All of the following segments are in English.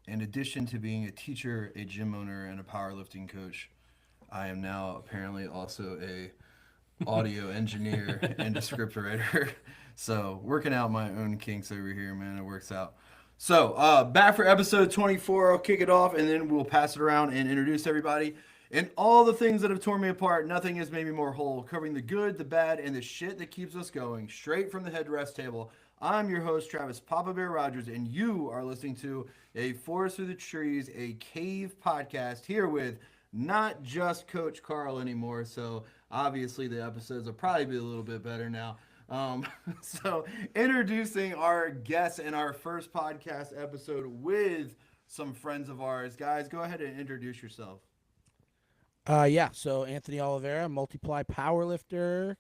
In addition to being a teacher, a gym owner, and a powerlifting coach, I am now apparently also a audio engineer and a script writer. So working out my own kinks over here, man. It works out. So back for episode 24. I'll kick it off and then we'll pass it around and introduce everybody. And all the things that have torn me apart, nothing has made me more whole. Covering the good, the bad, and the shit that keeps us going. Straight from the headrest table. I'm your host, Travis Papa Bear Rogers, and you are listening to a Forest Through the Trees, a cave podcast here with not just Coach Carl anymore. So obviously the episodes will probably be a little bit better now. Um, so introducing our guests in our first podcast episode with some friends of ours. Guys, go ahead and introduce yourself. Yeah, so Anthony Oliveira, multiply powerlifting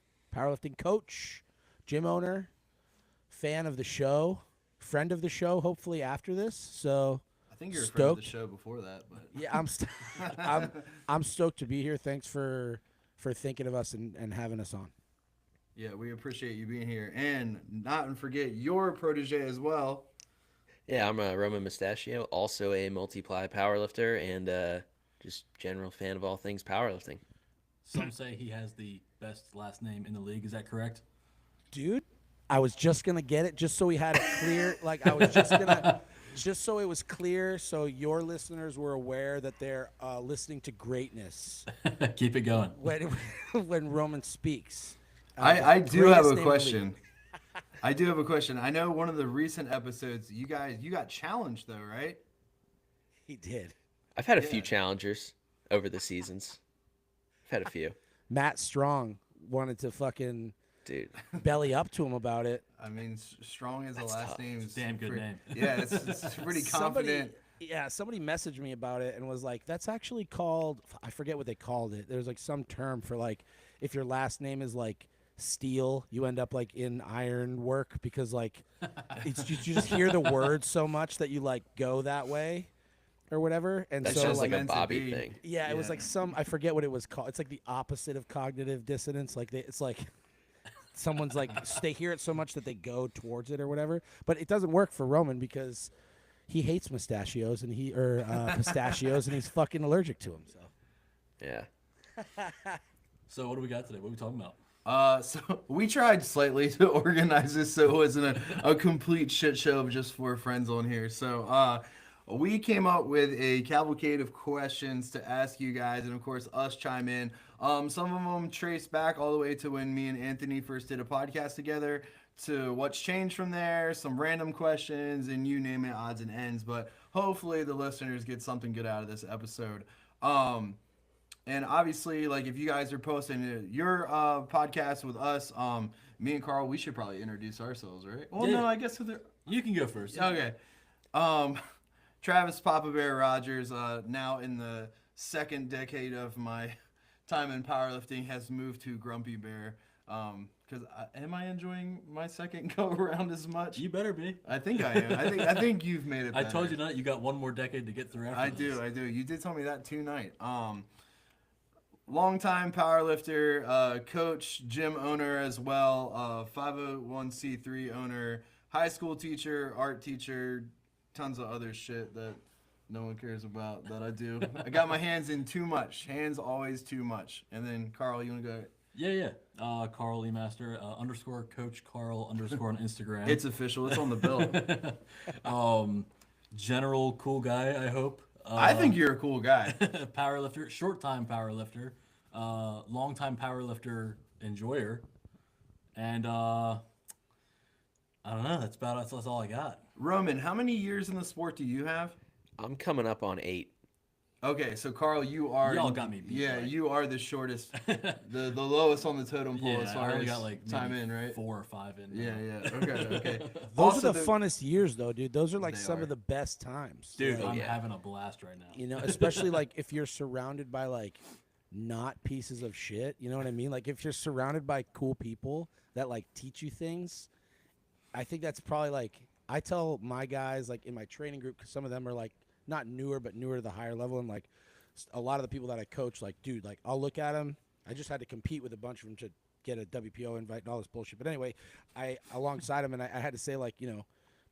coach, gym owner, fan of the show, friend of the show, hopefully after this. So I think you're a friend of the stoked. show before that, but Yeah, I'm I'm stoked to be here. Thanks for thinking of us and having us on. yeah, we appreciate you being here. And not and forget your protege as well. Yeah, I'm a Roman Mustachio, also a multiply powerlifter and just general fan of all things powerlifting. Some say he has the best last name in the league. Is that correct? Dude, I was just gonna get it just so we had it clear. Like I was just gonna just so it was clear so your listeners were aware that they're listening to greatness Keep it going. when when Roman speaks. I do have Greatest a name in the question. league. I do have a question. I know one of the recent episodes, you got challenged though, right? He did. I've had a Yeah. few challengers over the seasons. I've had a few. Matt Strong wanted to fucking Dude, belly up to him about it. I mean, Strong is a That's last tough. name. It's a damn good name. Yeah, it's pretty Somebody, confident. yeah, somebody messaged me about it and was like, "That's actually called." I forget what they called it. There's like some term for like if your last name is like steel, you end up like in iron work because like it's you just hear the word so much that you like go that way or whatever. And that so sounds like like a meant to Bobby be. thing. yeah, it was Yeah. like some I forget what it was called. It's like the opposite of cognitive dissonance. Like it's like someone's like they hear it so much that they go towards it or whatever. But it doesn't work for Roman because he hates pistachios and pistachios and he's fucking allergic to them. So Yeah. So what do we got today? What are we talking about? So we tried slightly to organize this so it wasn't a complete shit show of just four friends on here. So we came up with a cavalcade of questions to ask you guys, and of course us chime in. Some of them trace back all the way to when me and Anthony first did a podcast together, to what's changed from there, some random questions, and you name it, odds and ends. But hopefully the listeners get something good out of this episode. And obviously, like if you guys are posting your podcast with us, me and Carl, we should probably introduce ourselves, right? Well, Yeah. no, I guess they're You can go first. okay. Um, Travis Papa Bear Rogers, now in the second decade of my time in powerlifting, has moved to Grumpy Bear. Because am I enjoying my second go around as much? You better be. I think I am. I think you've made it. I Better. told you not. You got one more decade to get through after I this. do. I do. You did tell me that tonight. Longtime powerlifter, coach, gym owner as well, 501c3 owner, high school teacher, art teacher, tons of other shit that no one cares about that I do. I got my hands in too much. Hands always too much. And then Carl, you want to go? Yeah. Carl Lee Master underscore Coach Carl underscore on Instagram. It's official. It's on the bill. General cool guy. I hope. I think you're a cool guy. Powerlifter, short time powerlifter, long time powerlifter enjoyer, and I don't know. That's all I got. Roman, how many years in the sport do you have? I'm coming up on 8. Okay, so Carl, you are. Y'all got me beat, Yeah, right? you are the shortest, the lowest on the totem pole Yeah, as I far only as got like time maybe in, right? 4 or 5 in. Yeah, yeah. Okay. those Also, are the funnest years though, dude. Those are like They some are. of the best times. Dude, Like, I'm yeah. having a blast right now. you know, especially like if you're surrounded by like not pieces of shit, you know what I mean? Like if you're surrounded by cool people that like teach you things, I think that's probably like I tell my guys like in my training group, because some of them are like not newer but newer to the higher level, and like a lot of the people that I coach, like dude, like I'll look at them. I just had to compete with a bunch of them to get a WPO invite and all this bullshit. But anyway, I alongside them, and I had to say like, you know,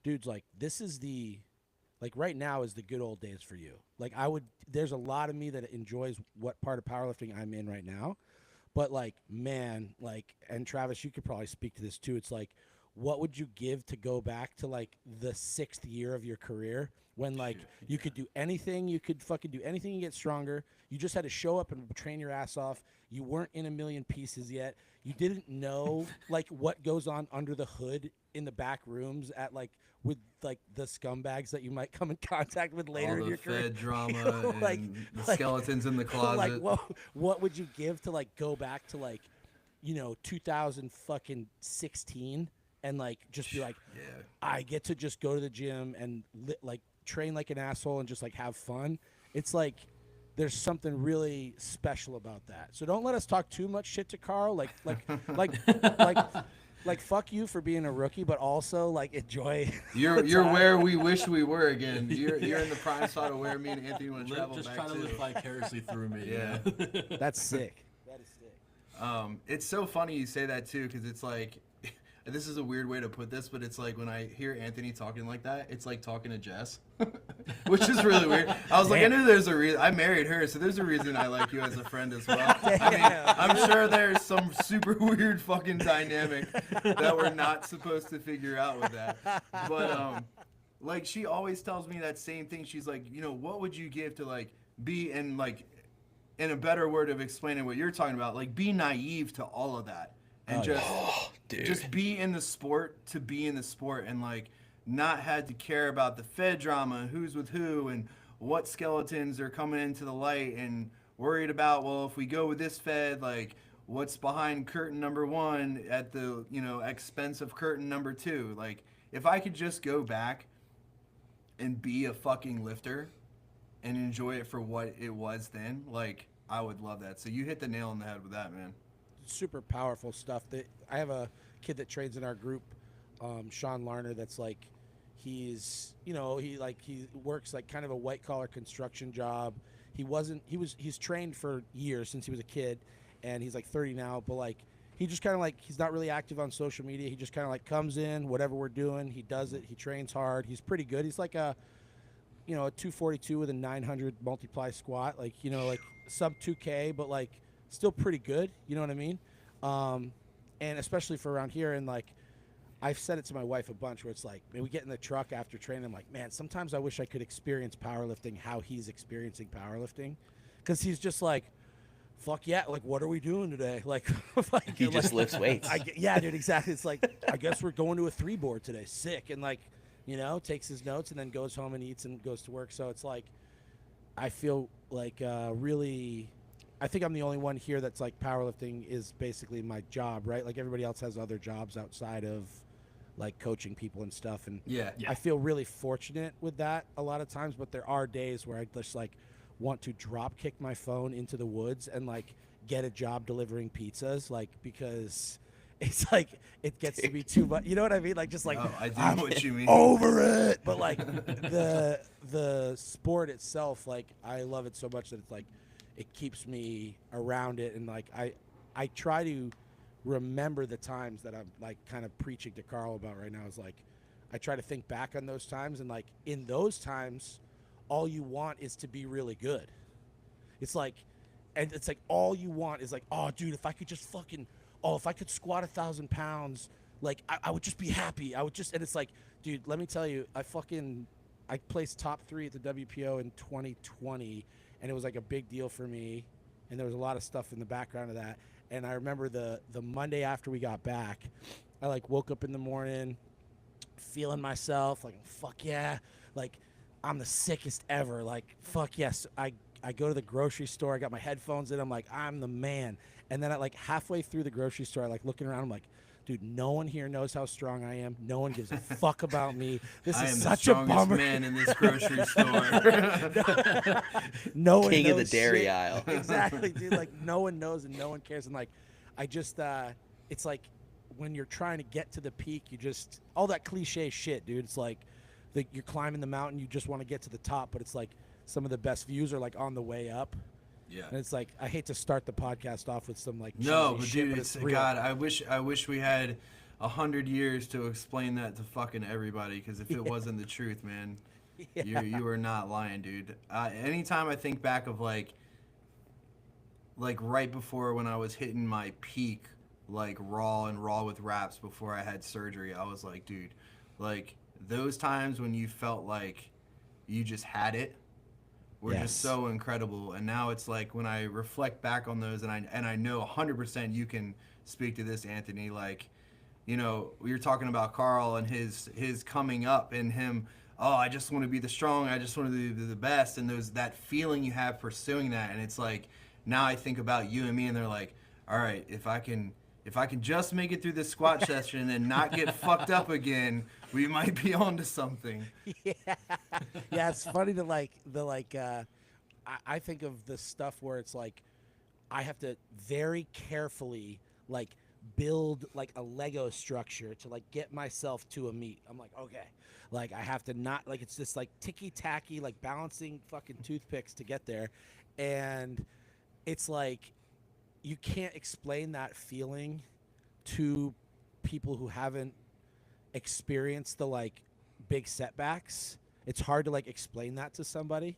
dudes, like this is the like right now is the good old days for you. Like there's a lot of me that enjoys what part of powerlifting I'm in right now. But like, man, like, and Travis, you could probably speak to this too. It's like, what would you give to go back to like the 6th year of your career when like you could do anything, you could fucking do anything and get stronger. You just had to show up and train your ass off. You weren't in a million pieces yet. You didn't know like what goes on under the hood in the back rooms at like with like the scumbags that you might come in contact with later All in the your career. Fed drama like, and the skeletons in the closet. Like, what would you give to like go back to like, 2016 and like just be like, Yeah. I get to just go to the gym and like train like an asshole and just like have fun. It's like there's something really special about that. So don't let us talk too much shit to Carl. Like fuck you for being a rookie, but also like enjoy. You're where we wish we were again. You're in the prime spot of where me and Anthony want to travel Just back try to to. live vicariously through me. Yeah. That's sick. That is sick. It's so funny you say that too, because it's like, this is a weird way to put this, but it's like when I hear Anthony talking like that, it's like talking to Jess, which is really weird. I was like, I knew there's a reason. I married her, so there's a reason I like you as a friend as well. I mean, I'm sure there's some super weird fucking dynamic that we're not supposed to figure out with that. But like she always tells me that same thing. She's like, what would you give to like be in like, in a better word of explaining what you're talking about, like be naive to all of that. And just be in the sport to be in the sport and like not had to care about the Fed drama and who's with who and what skeletons are coming into the light and worried about, well, if we go with this Fed, like what's behind curtain number 1 at the, expense of curtain number 2. Like if I could just go back and be a fucking lifter and enjoy it for what it was then, like I would love that. So you hit the nail on the head with that, man. Super powerful stuff. I have a kid that trains in our group, Sean Larner, that's like he's he works like kind of a white collar construction job. He's trained for years since he was a kid, and he's like 30 now, but like he just kind of like he's not really active on social media. He just kind of like comes in, whatever we're doing, he does it. He trains hard. He's pretty good. He's like a 242 with a 900 multiply squat, like like sub 2K, but like still pretty good, you know what I mean? And especially for around here, and like I've said it to my wife a bunch where it's like, man, we get in the truck after training, I'm like, man, sometimes I wish I could experience powerlifting how he's experiencing powerlifting, because he's just like, fuck yeah, like what are we doing today? Like, He just lifts weights. Yeah, dude, exactly. It's like, I guess we're going to a 3-board today, sick, and like, takes his notes and then goes home and eats and goes to work. So it's like, I feel like really, I think I'm the only one here that's like powerlifting is basically my job, right? Like everybody else has other jobs outside of like coaching people and stuff. And Yeah. I feel really fortunate with that a lot of times, but there are days where I just like want to drop kick my phone into the woods and like get a job delivering pizzas, like, because it's like it gets to be too much. You know what I mean? Like just like I do know what you mean. over it. But like the sport itself, like I love it so much that it's like it keeps me around it, and like I try to remember the times that I'm like kind of preaching to Carl about right now. Is like I try to think back on those times, and like in those times, all you want is to be really good. It's like, and it's like all you want is like, oh, dude, if I could just fucking, if I could squat 1,000 pounds, like I would just be happy. I would just, and it's like, dude, let me tell you, I placed top 3 at the WPO in 2020, and it was like a big deal for me, and there was a lot of stuff in the background of that. And I remember the Monday after we got back, I like woke up in the morning feeling myself like, fuck yeah, like I'm the sickest ever, like fuck yes. I go to the grocery store, I got my headphones in, I'm like, I'm the man. And then I like halfway through the grocery store, I like looking around, I'm like, dude, no one here knows how strong I am. No one gives a fuck about me. This is such a bummer. I am the strongest man in this grocery store. No one King knows of the dairy shit. aisle. Exactly, dude. Like no one knows and no one cares. And like, I just, it's like when you're trying to get to the peak, you just, all that cliche shit, dude. It's like you're climbing the mountain, you just want to get to the top, but it's like some of the best views are like on the way up. Yeah. And it's like, I hate to start the podcast off with some like No, but cheesy shit, dude, but it's real. God. I wish we had 100 years to explain that to fucking everybody. Because if it wasn't the truth, man, You are not lying, dude. Anytime I think back of like right before when I was hitting my peak, like raw with wraps before I had surgery, I was like, dude, like those times when you felt like you just had it were just so incredible. And now it's like when I reflect back on those, and I know 100% you can speak to this, Anthony. Like, you know, we were talking about Carl and his coming up and him. Oh, I just want to be the strong. I just want to be the best. And that feeling you have pursuing that. And it's like now I think about you and me, and they're like, all right, if I can just make it through this squat session and not get fucked up again, we might be onto something. Yeah, it's funny to I think of the stuff where it's like I have to very carefully like build like a Lego structure to like get myself to a meet. I'm like, okay, like I have to not like it's just like ticky tacky like balancing fucking toothpicks to get there, and it's like you can't explain that feeling to people who haven't experienced the like big setbacks. It's hard to like explain that to somebody,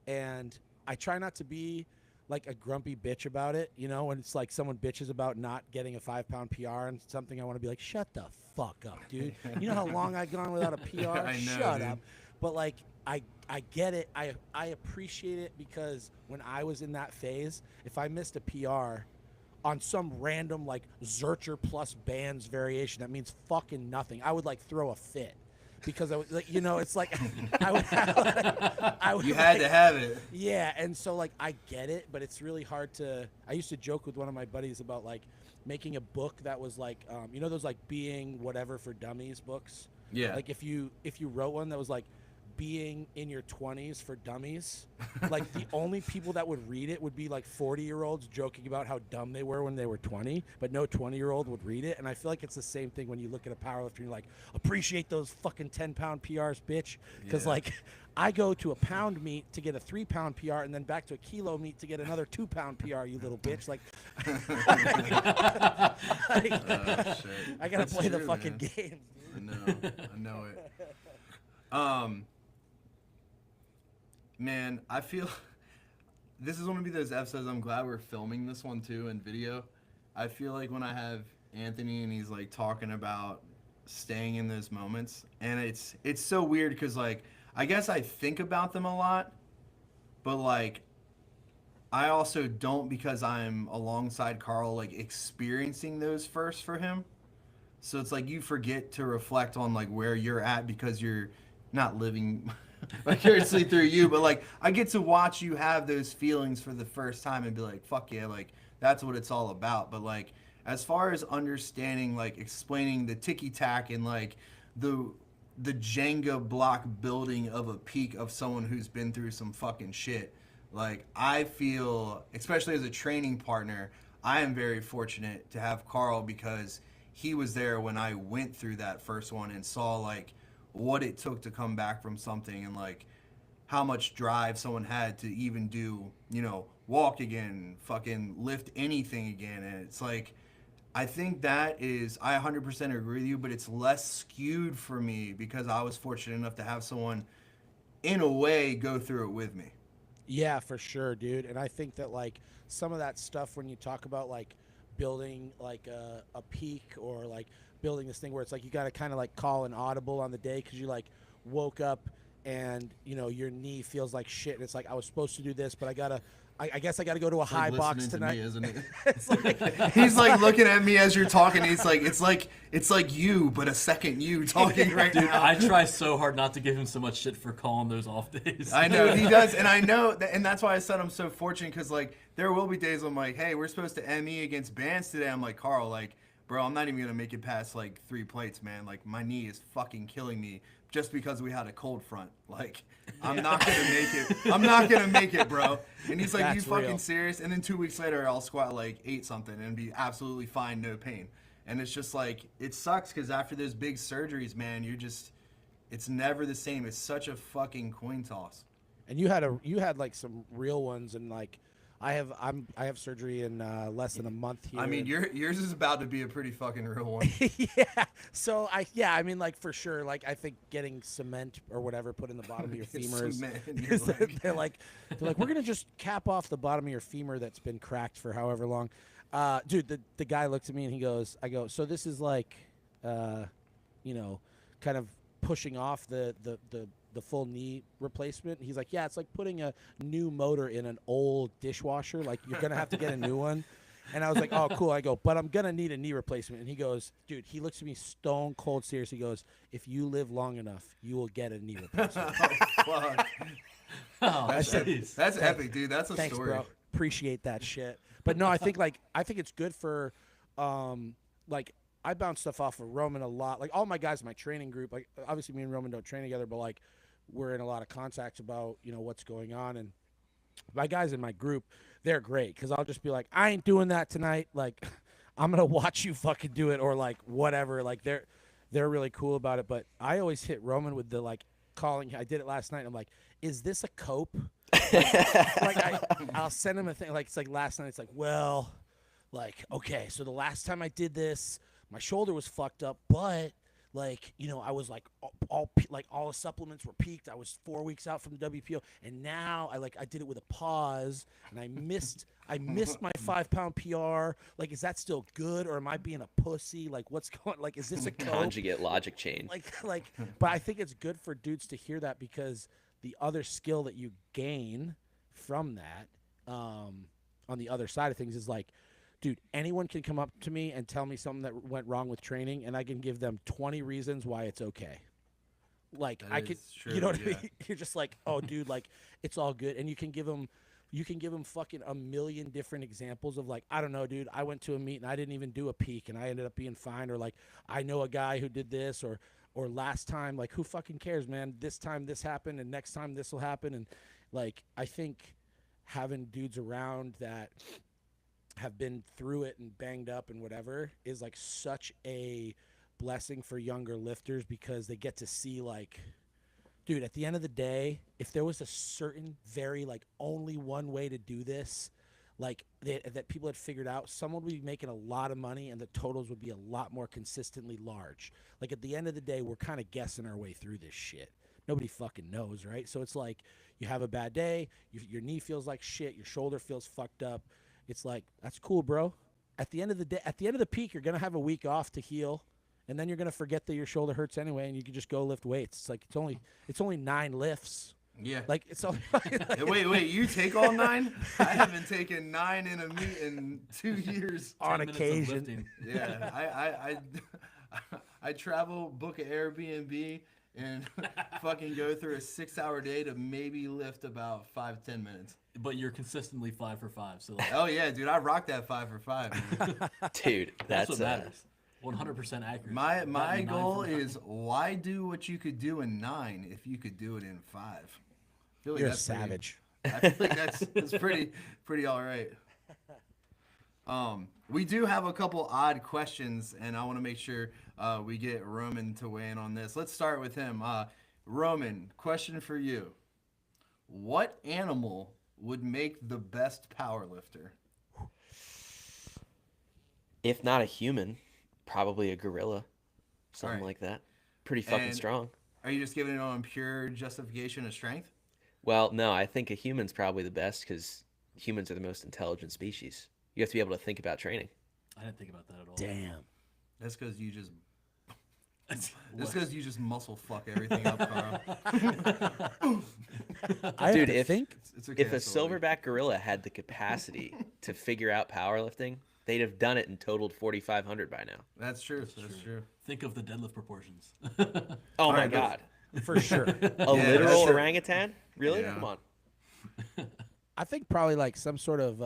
and I try not to be like a grumpy bitch about it, you know, when it's like someone bitches about not getting a 5-pound PR and something, I want to be like, shut the fuck up, dude. You know how long I've gone without a PR? I know, shut dude. up. But like I get it. I appreciate it because when I was in that phase, if I missed a PR on some random like Zercher plus bands variation, that means fucking nothing. I would like throw a fit. Because I was like, you know, it's like I would You had to have it. Yeah, and so like I get it, but it's really hard to. I used to joke with one of my buddies about like making a book that was like, you know, those like being whatever for dummies books. Yeah. Like if you wrote one that was like being in your 20s for dummies, like the only people that would read it would be like 40-year-olds joking about how dumb they were when they were 20, but no 20-year-old would read it. And I feel like it's the same thing when you look at a powerlifter and you're like, appreciate those fucking 10-pound PRs, bitch. Because like I go to a pound meet to get a 3-pound PR and then back to a kilo meet to get another 2-pound PR, you little bitch. Like, Shit. I gotta That's play the true, fucking man. games. I know it. Man, I feel this is going to be those episodes. I'm glad we're filming this one too in video. I feel like when I have Anthony and he's like talking about staying in those moments, and it's so weird because like I guess I think about them a lot, but like I also don't because I'm alongside Carl like experiencing those first for him. So it's like you forget to reflect on like where you're at because you're not living vicariously through you, but like I get to watch you have those feelings for the first time and be like, fuck yeah, like that's what it's all about. But like as far as understanding, like explaining the ticky tack and like the Jenga block building of a peak of someone who's been through some fucking shit, like I feel, especially as a training partner, I am very fortunate to have Carl because he was there when I went through that first one and saw like what it took to come back from something and like how much drive someone had to even do, you know, walk again, fucking lift anything again. And it's like, I think that is, I 100% agree with you, but it's less skewed for me because I was fortunate enough to have someone in a way go through it with me. Yeah, for sure, dude. And I think that like some of that stuff when you talk about like building like a peak or like building this thing where it's like you got to kind of like call an audible on the day because you like woke up and you know your knee feels like shit and it's like I was supposed to do this but I guess I gotta go to a high box tonight. To me, isn't it? It's like He's like looking at me as you're talking. He's like, it's like you, but a second you talking right Dude, now. I try so hard not to give him so much shit for calling those off days. I know he does, and I know, and that's why I said I'm so fortunate because like there will be days I'm like, hey, we're supposed to ME against bands today. I'm like, Carl, like, bro, I'm not even gonna make it past like 3 plates, man. Like my knee is fucking killing me just because we had a cold front. Like I'm not gonna make it. I'm not gonna make it, bro. And he's like, That's you fucking real. serious? And then 2 weeks later, I'll squat like 8 something and be absolutely fine, no pain. And it's just like it sucks because after those big surgeries, man, it's never the same. It's such a fucking coin toss. and you had like some real ones and like I have surgery in less than a month here. I mean, yours is about to be a pretty fucking real one. yeah. So I mean, like for sure, like I think getting cement or whatever put in the bottom of your femur is, Cement in your is that leg. they're like we're gonna just cap off the bottom of your femur that's been cracked for however long. Dude, the guy looked at me and he goes, so this is like, kind of pushing off the full knee replacement. He's like, yeah, it's like putting a new motor in an old dishwasher. Like you're gonna have to get a new one. And I was like, oh, cool. I go, but I'm gonna need a knee replacement. And he goes, dude, he looks at me stone cold serious. He goes, if you live long enough, you will get a knee replacement. Fuck. Oh, That's epic, dude. That's a Thanks, story. bro. Appreciate that shit. But no, I think it's good for I bounce stuff off of Roman a lot. Like all my guys in my training group, like obviously me and Roman don't train together, but like we're in a lot of contacts about, what's going on. And my guys in my group, they're great because I'll just be like, I ain't doing that tonight. Like I'm gonna watch you fucking do it or like whatever. Like they're really cool about it. But I always hit Roman with the like calling. I did it last night. And I'm like, is this a cope? I'll send him a thing. Like it's like last night. It's like, well, like okay, so the last time I did this, my shoulder was fucked up, but like I was like all the supplements were peaked. I was 4 weeks out from the WPO, and now I did it with a pause, and I missed my 5-pound PR. Like, is that still good, or am I being a pussy? Like, what's going? Like, is this a cope? Conjugate logic change. But I think it's good for dudes to hear that because the other skill that you gain from that, on the other side of things, is like, dude, anyone can come up to me and tell me something that went wrong with training, and I can give them 20 reasons why it's okay. Like That I is could, true, you know what I yeah. mean? You're just like, oh, dude, like it's all good, and you can give them fucking a million different examples of like, I don't know, dude, I went to a meet and I didn't even do a peak, and I ended up being fine, or like I know a guy who did this, or last time, like who fucking cares, man? This time this happened, and next time this will happen, and like I think having dudes around that have been through it and banged up and whatever is like such a blessing for younger lifters because they get to see like, dude, at the end of the day, if there was a certain very like only one way to do this, like that people had figured out, someone would be making a lot of money and the totals would be a lot more consistently large. Like at the end of the day, we're kind of guessing our way through this shit. Nobody fucking knows, right? So it's like you have a bad day, your knee feels like shit, your shoulder feels fucked up. It's like, that's cool, bro. At the end of the day, at the end of the peak, you're going to have a week off to heal, and then you're going to forget that your shoulder hurts anyway, and you can just go lift weights. It's like, it's only 9 lifts. Yeah. Like, it's only Wait, you take all 9? I haven't taken 9 in a meet in 2 years. on 10 minutes of occasion. lifting. Yeah, I travel, book an Airbnb, and fucking go through a 6-hour day to maybe lift about 5-10 minutes. But you're consistently 5 for 5. So like, Oh yeah, dude, I rock that 5 for 5. Man. Dude, that's that's what matters. 100% accurate. My Not in 9 goal for 9. is why do what you could do in 9 if you could do it in 5. I feel like You're a that's pretty- savage. I feel like that's pretty all right. We do have a couple odd questions, and I want to make sure we get Roman to weigh in on this. Let's start with him. Roman, question for you: what animal would make the best power lifter? If not a human, probably a gorilla, something Alright. like that. Pretty fucking And- strong. Are you just giving it on pure justification of strength? Well, no, I think a human's probably the best because humans are the most intelligent species. You have to be able to think about training. I didn't think about that at all. Damn. That's because you just What? That's because you just muscle fuck everything up, Carl. I Dude, have to think. It's okay. If a it's all right. silverback gorilla had the capacity to figure out powerlifting, they'd have done it and totaled 4,500 by now. That's true. That's true. Think of the deadlift proportions. Oh my right, God. For sure. A Yeah, literal that's true. orangutan? Really? Yeah. Come on. I think probably like some sort of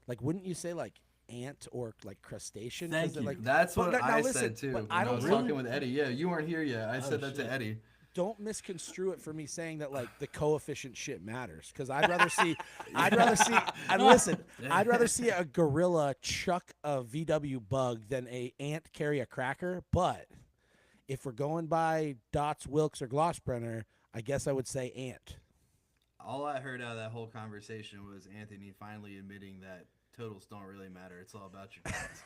like, wouldn't you say like ant or like crustacean? 'Cause Thank they're, you. Like, That's But what now I listen, said too. but When I I don't was really- talking with Eddie. Yeah, you weren't here yet. I Oh, said that shit. to Eddie. don't misconstrue it for me saying that like the coefficient shit matters, because I'd rather see I'd rather see a gorilla chuck a VW bug than a ant carry a cracker. But if we're going by Dots, Wilkes, or Glossbrenner, I guess I would say ant. all I heard out of that whole conversation was Anthony finally admitting that totals don't really matter. It's all about your points.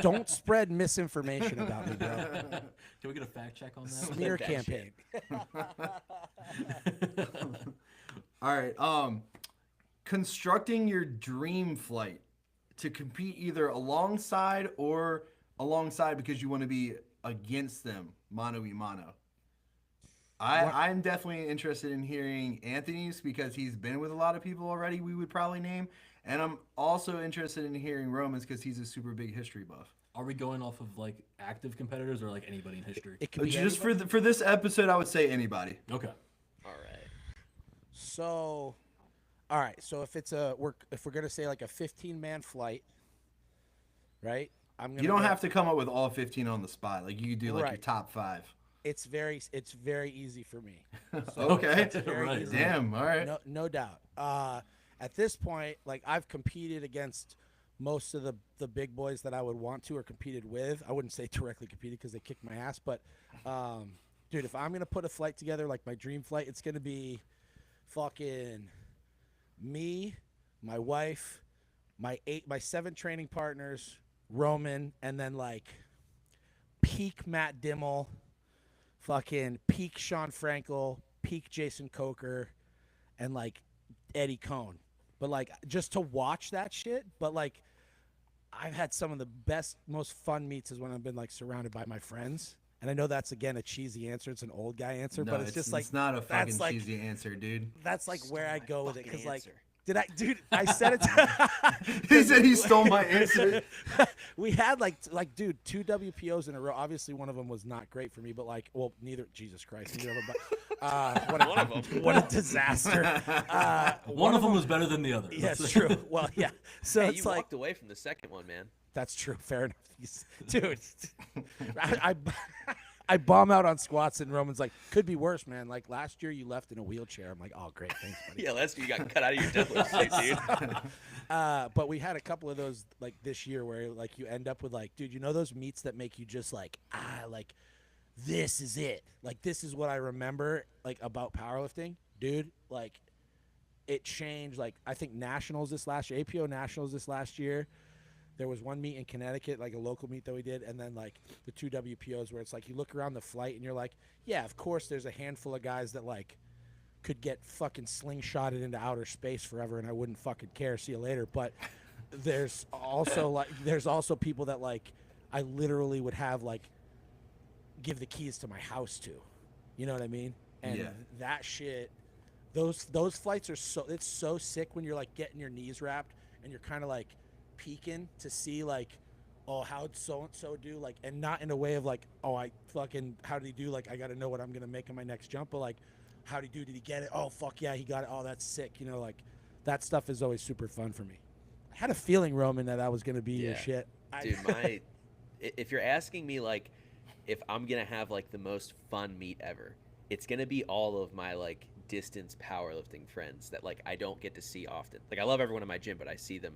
Don't spread misinformation about me, bro. Can we get a fact check on that? Smear that campaign. All right. Constructing your dream flight to compete either alongside because you want to be against them, mano y mano. I'm definitely interested in hearing Anthony's because he's been with a lot of people already we would probably name. And I'm also interested in hearing Roman's because he's a super big history buff. Are we going off of like active competitors or like anybody in history? It could be Just anybody. for this episode, I would say anybody. Okay. All right. So, all right. So if we're gonna say like a 15-man flight, right? You don't have to come up with all 15 on the spot. Like you could do like your Right. top 5. It's very easy for me. Okay. very Right, easy. Damn. All right. No doubt. At this point, like I've competed against most of the big boys that I would want to or competed with. I wouldn't say directly competed because they kicked my ass, but dude, if I'm gonna put a flight together, like my dream flight, it's gonna be fucking me, my wife, my 7 training partners, Roman, and then like peak Matt Dimmel, fucking peak Sean Frankel, peak Jason Coker, and like Eddie Cohn. But like just to watch that shit, but like I've had some of the best, most fun meets is when I've been like surrounded by my friends. And I know that's again a cheesy answer. It's an old guy answer, No, but it's just like it's not a fucking that's like cheesy answer, dude. that's like where I my go with it fucking because like answer. dude, I said it. He said he stole my answer. We had like dude 2 WPOs in a row. Obviously one of them was not great for me, but like neither Jesus Christ, neither of them. But One of them. what a disaster. One of them was better than the other. Yeah, it's true. Well, yeah. So Hey, it's you like walked away from the second one, man. that's true. Fair enough. Dude, I bomb out on squats and Roman's like, could be worse, man. Like last year you left in a wheelchair. I'm like, oh great, thanks, buddy. Yeah, last year you got cut out of your deadlift, dude. But we had a couple of those like this year where like you end up with like, dude, you know those meets that make you just like, like this is it. Like this is what I remember like about powerlifting, dude. Like it changed. Like I think nationals this last year, APO nationals this last year. There was one meet in Connecticut, like a local meet that we did, and then like the 2 WPOs where it's like you look around the flight and you're like, yeah, of course there's a handful of guys that like could get fucking slingshotted into outer space forever and I wouldn't fucking care. See you later. But there's also people that like I literally would have like give the keys to my house to. You know what I mean? And Yeah. that shit, those flights are it's so sick when you're like getting your knees wrapped and you're kind of like peeking to see like, oh, how'd so and so do, like, and not in a way of like, oh, I fucking how did he do, like I got to know what I'm gonna make on my next jump, but like how did he do, did he get it, oh fuck yeah he got it, oh that's sick, you know, like that stuff is always super fun for me. I had a feeling, Roman, that I was gonna be your Yeah. shit. Dude, if you're asking me like if I'm gonna have like the most fun meet ever, it's gonna be all of my like distance powerlifting friends that like I don't get to see often. Like I love everyone in my gym, but I see them,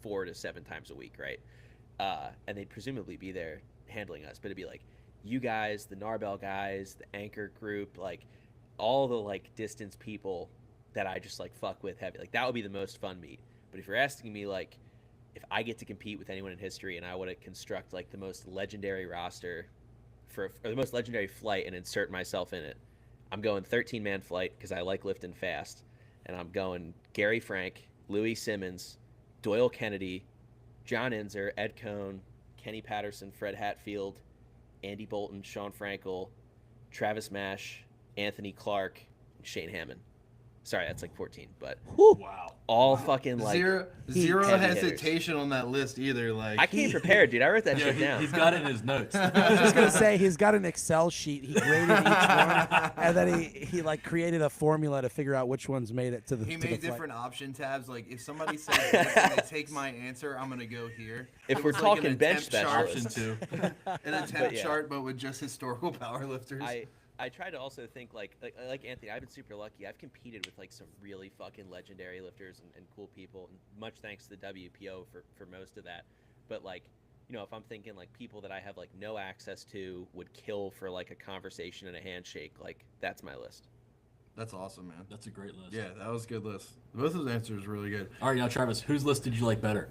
4 to 7 times a week, right? And they'd presumably be there handling us, but it'd be like you guys, the Narbell guys, the Anchor group, like all the like distance people that I just like fuck with heavy. Like that would be the most fun meet. But if you're asking me like if I get to compete with anyone in history and I want to construct like the most legendary roster or the most legendary flight and insert myself in it, I'm going 13-man flight because I like lifting fast, and I'm going Gary Frank, Louis Simmons, Doyle Kennedy, John Inzer, Ed Cohn, Kenny Patterson, Fred Hatfield, Andy Bolton, Sean Frankel, Travis Mash, Anthony Clark, and Shane Hammond. Sorry, that's like 14, but Wow. all fucking like Zero heavy hesitation on that list either. Like I came prepared, dude. I wrote that Yeah, shit down. he's got it in his notes. I was just gonna say he's got an Excel sheet. He graded each one, and then he like created a formula to figure out which ones made it to the. he to the made flight. different option tabs. Like if somebody says they take my answer, I'm gonna go here. If It we're was like talking an bench attempt chart, Option 2. an attempt yeah. chart, but with just historical powerlifters. I try to also think like Anthony. I've been super lucky. I've competed with like some really fucking legendary lifters and cool people. And much thanks to the WPO for most of that. But like, if I'm thinking like people that I have like no access to would kill for like a conversation and a handshake, like that's my list. That's awesome, man. That's a great list. Yeah, that was a good list. Both of those answers were really good. All right, now Travis, whose list did you like better?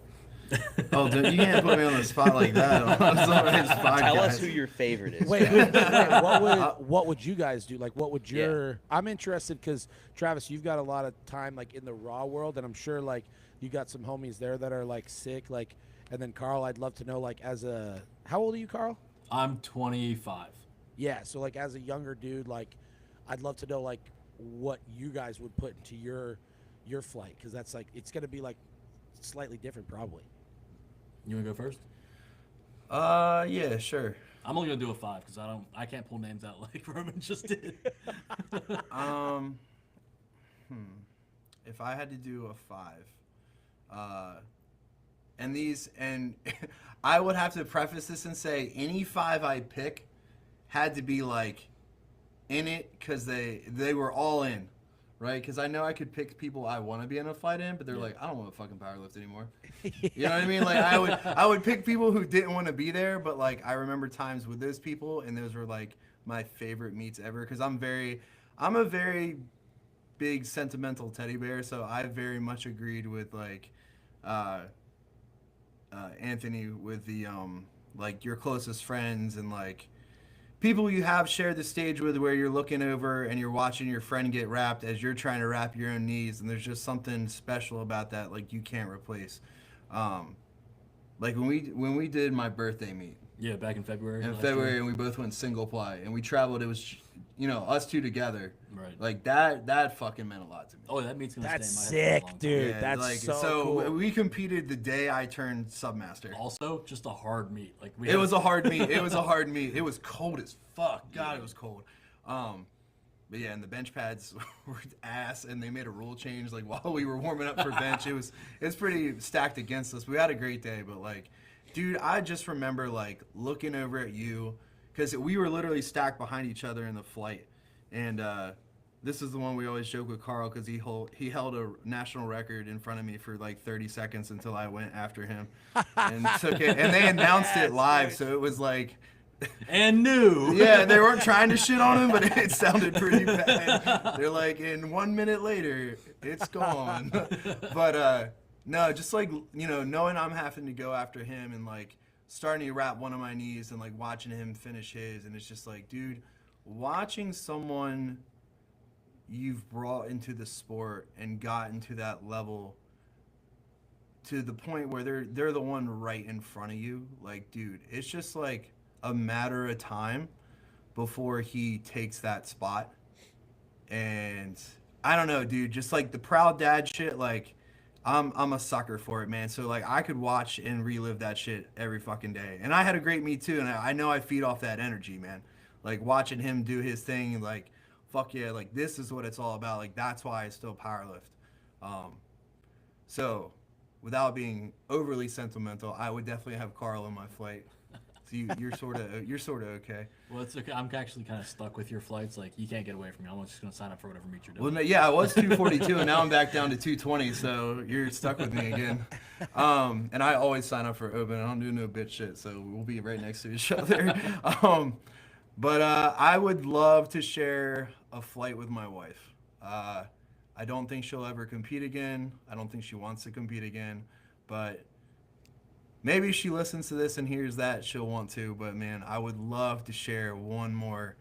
Oh, dude, you can't put me on the spot like that on somebody's podcast. Tell us who your favorite is. Wait, what would you guys do? Like, what would your? I'm interested because Travis, you've got a lot of time like in the Raw world, and I'm sure like you got some homies there that are like sick. Like, and then Carl, I'd love to know like how old are you, Carl? I'm 25. Yeah, so like as a younger dude, like I'd love to know like what you guys would put into your flight because that's like it's gonna be like slightly different probably. You want to go first? Yeah, sure. I'm only gonna do a 5 because I can't pull names out like Roman just did. If I had to do a 5, and I would have to preface this and say any 5 I pick had to be like in it because they were all in, right? Because I know I could pick people I want to be in a fight in, but they're like, I don't want to fucking powerlift anymore. You know what I mean? Like I would pick people who didn't want to be there, but like I remember times with those people, and those were like my favorite meets ever. Because I'm a very big sentimental teddy bear, so I very much agreed with like Anthony with the like your closest friends and like people you have shared the stage with where you're looking over and you're watching your friend get wrapped as you're trying to wrap your own knees, and there's just something special about that like you can't replace. Like when we did my birthday meet Yeah, back in February. in last February year. and we both went single ply and we traveled, it was us two together. Right. Like that fucking meant a lot to me. Oh, that meet's gonna That's stay in my head for a long sick, time. dude. Yeah, That's like, so cool. we competed the day I turned submaster. Also, just a hard meet. Like It was a hard meet. It was a hard meet. It was cold as fuck. God, it was cold. But yeah, and the bench pads were ass, and they made a rule change like while we were warming up for bench. It's pretty stacked against us. We had a great day, but like, dude, I just remember like looking over at you because we were literally stacked behind each other in the flight, and this is the one we always joke with Carl because he held a national record in front of me for like 30 seconds until I went after him and took it, and they announced it live, so it was like. and new. Yeah, they weren't trying to shit on him, but it sounded pretty bad. They're like, and 1 minute later, it's gone. But no, just like knowing I'm having to go after him and like starting to wrap one of my knees and like watching him finish his, and it's just like, dude, watching someone you've brought into the sport and gotten to that level to the point where they're the one right in front of you, like, dude, it's just like a matter of time before he takes that spot. And I don't know, dude, just like the proud dad shit, like I'm a sucker for it, man. So like I could watch and relive that shit every fucking day. And I had a great meet too, and I know I feed off that energy, man. Like watching him do his thing, like fuck yeah, like this is what it's all about. Like that's why I still powerlift. So without being overly sentimental, I would definitely have Carl in my flight. So you're sort of okay. Well, it's okay. I'm actually kind of stuck with your flights. Like, you can't get away from me. I'm just gonna sign up for whatever meet you're doing. Well, no, yeah, I was 242, and now I'm back down to 220. So you're stuck with me again. And I always sign up for open. I don't do no bitch shit, so we'll be right next to each other. But I would love to share a flight with my wife. I don't think she'll ever compete again. I don't think she wants to compete again, but. Maybe she listens to this and hears that she'll want to, but man, I would love to share one more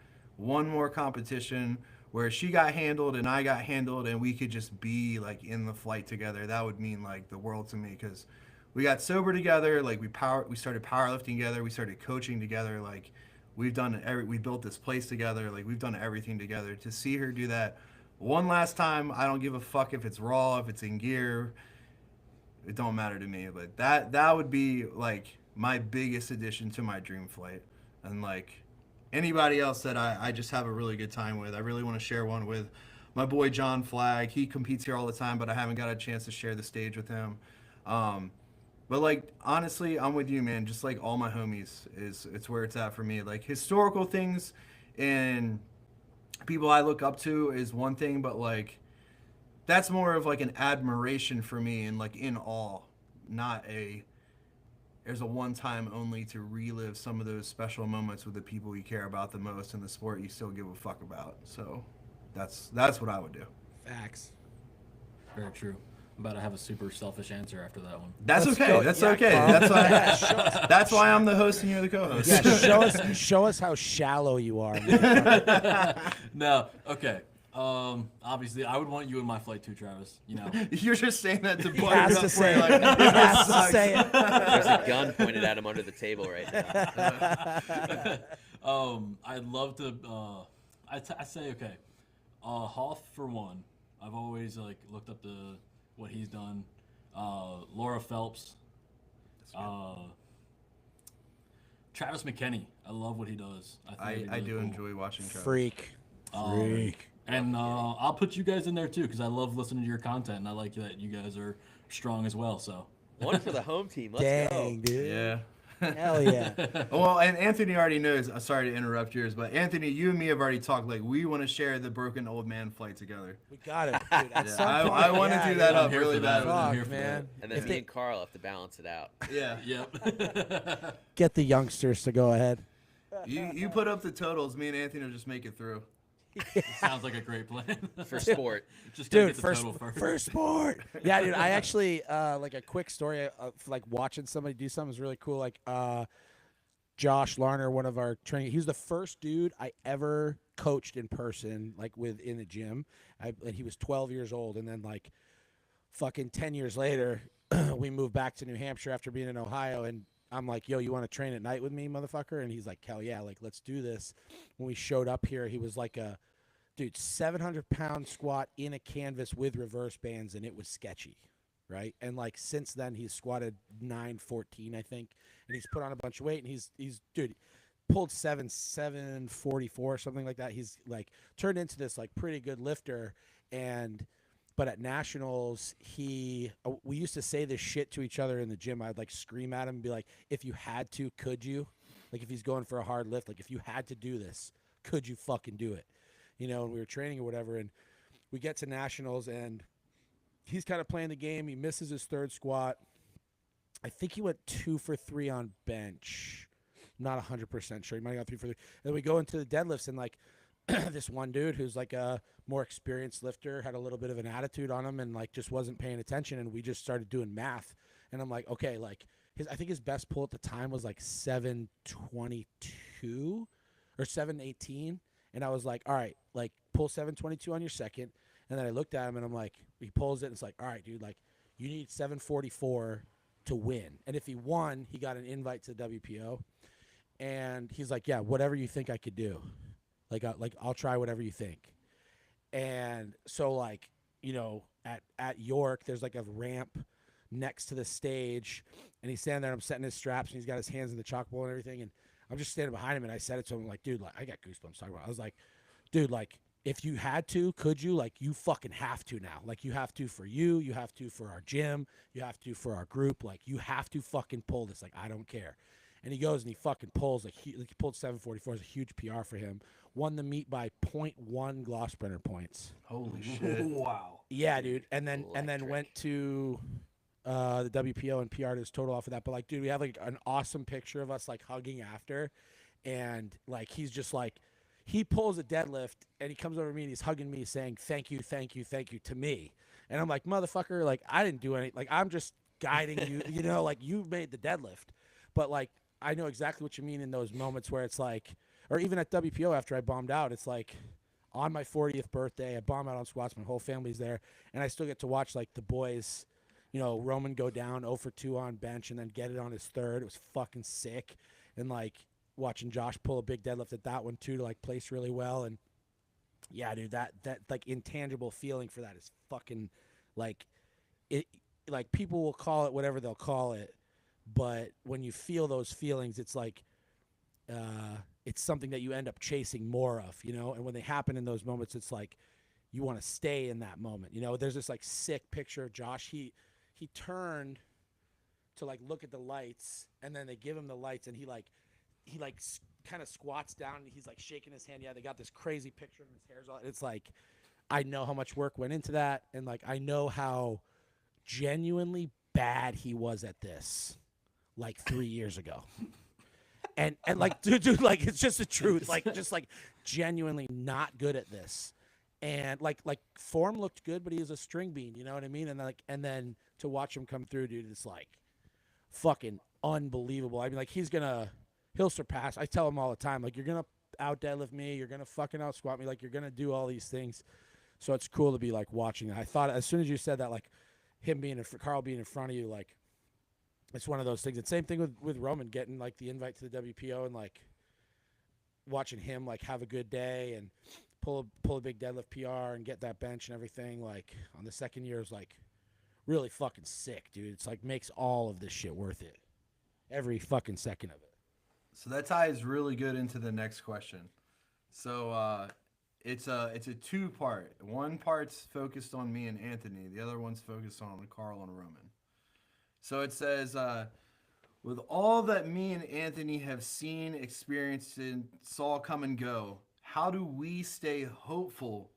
competition where she got handled and I got handled and we could just be like in the flight together. That would mean like the world to me because we got sober together, like we started powerlifting together, we started coaching together, like we built this place together, like we've done everything together. To see her do that one last time, I don't give a fuck if it's raw, if it's in gear. It don't matter to me, but that would be like my biggest addition to my dream flight. And like anybody else that I just have a really good time with, I really want to share one with my boy John Flagg. He competes here all the time, but I haven't got a chance to share the stage with him. But like honestly, I'm with you, man. Just like all my homies it's where it's at for me. Like historical things and people I look up to is one thing, but like that's more of like an admiration for me and like in awe, not there's a one time only to relive some of those special moments with the people you care about the most in the sport you still give a fuck about. So That's what I would do. Facts. Very true. I'm about to have a super selfish answer after that one. That's Let's okay. go. That's Yeah, okay. Carl. That's why. Yeah, show us. That's why I'm the host and you're the co-host. Yeah, show us how shallow you are. Man. No, okay. Obviously, I would want you in my flight too, Travis. You know. You're just saying that to He butter has it to up for say you, it. like, He has to sucks. say it. There's a gun pointed at him under the table right now. I'd love to. I say okay. Hoff for one. I've always like looked up to what he's done. Laura Phelps. Travis McKinney. I love what he does. I think I it'd be do really cool. enjoy watching Travis. Freak. And I'll put you guys in there too because I love listening to your content and I like that you guys are strong as well. So One for the home team. Let's Dang, go. dude. Yeah. Hell yeah. Well, and Anthony already knows. Sorry to interrupt yours, but Anthony, you and me have already talked. Like, we want to share the broken old man flight together. We got it, dude. At Yeah, some I point, want to yeah, do that yeah. up I'm here really for that. bad. I'm Fuck, here for man. And then If me they and Carl have to balance it out. Yeah. yep. get the youngsters to go ahead. You put up the totals. Me and Anthony will just make it through. Sounds like a great plan. For sport. Just gotta Dude, get the total first. first sport. Yeah, dude. I actually like a quick story of like watching somebody do something is really cool. Like Josh Larner, one of our training, he was the first dude I ever coached in person, like in the gym. And he was 12 years old, and then like fucking 10 years later, we moved back to New Hampshire after being in Ohio, and I'm like, yo, you want to train at night with me, motherfucker? And he's like, hell yeah, like, let's do this. When we showed up here, he was like a, dude, 700-pound squat in a canvas with reverse bands, and it was sketchy, right? And, like, since then, he's squatted 914, I think, and he's put on a bunch of weight, and he's dude, pulled 744, something like that. He's, like, turned into this, like, pretty good lifter, but at nationals, we used to say this shit to each other in the gym. I'd like scream at him and be like, if you had to, could you? Like if he's going for a hard lift, like if you had to do this, could you fucking do it? You know, and we were training or whatever, and we get to nationals and he's kind of playing the game. He misses his third squat. I think he went 2 for 3 on bench. Not 100% sure. He might have got 3 for 3. And then we go into the deadlifts and like this one dude who's like a more experienced lifter had a little bit of an attitude on him and like just wasn't paying attention, and we just started doing math, and I'm like, okay, like I think his best pull at the time was like 722 or 718, and I was like, all right, like pull 722 on your second, and then I looked at him and I'm like, he pulls it and it's like, all right, dude, like you need 744 to win, and if he won, he got an invite to the WPO, and he's like, yeah, whatever you think I could do. Like I'll try whatever you think. And so like, you know, at York, there's like a ramp next to the stage, and he's standing there, and I'm setting his straps, and he's got his hands in the chalk bowl and everything, and I'm just standing behind him, and I said it to him like, dude, like I got goosebumps talking about it. I was like, dude, like if you had to, could you? Like you fucking have to now. Like you have to for you have to for our gym, you have to for our group, like you have to fucking pull this. Like I don't care. And he goes and he fucking pulls like he pulled 744. It's a huge PR for him. Won the meet by 0.1 Glossbrenner points. Holy shit. Wow. Yeah, dude. And then Electric. went to the WPO and PR'd his total off of that. But like, dude, we have like an awesome picture of us like hugging after, and like he's just like he pulls a deadlift and he comes over to me and he's hugging me saying thank you to me. And I'm like, motherfucker, like I didn't do anything. Like I'm just guiding you, you know, like you made the deadlift. But like I know exactly what you mean in those moments where it's like, or even at WPO after I bombed out, it's like on my 40th birthday, I bomb out on squats, my whole family's there, and I still get to watch like the boys, you know, Roman go down 0 for 2 on bench and then get it on his third. It was fucking sick. And like watching Josh pull a big deadlift at that one too to like place really well. And yeah, dude, that like intangible feeling for that is fucking like it. Like people will call it whatever they'll call it, but when you feel those feelings, it's like it's something that you end up chasing more of, you know. And when they happen in those moments, it's like you want to stay in that moment, you know. There's this like sick picture of Josh. He turned to like look at the lights, and then they give him the lights, and he kind of squats down, and he's like shaking his hand. Yeah, they got this crazy picture of his hair's all. It's like I know how much work went into that, and like I know how genuinely bad he was at this like 3 years ago. And like dude, like it's just the truth. Like just like genuinely not good at this. and like form looked good, but he was a string bean. You know what I mean? And then to watch him come through, dude, it's like fucking unbelievable. I mean, like he'll surpass. I tell him all the time, like you're gonna out deadlift me, you're gonna fucking out squat me, like you're gonna do all these things. So it's cool to be like watching that. I thought as soon as you said that, like him being Carl being in front of you, like it's one of those things. And same thing with Roman getting like the invite to the WPO and like watching him like have a good day and pull a big deadlift PR and get that bench and everything. Like on the second year is like really fucking sick, dude. It's like makes all of this shit worth it. Every fucking second of it. So that ties really good into the next question. So it's a two-part. One part's focused on me and Anthony. The other one's focused on Carl and Roman. So it says, with all that me and Anthony have seen, experienced, and saw come and go, how do we stay hopeful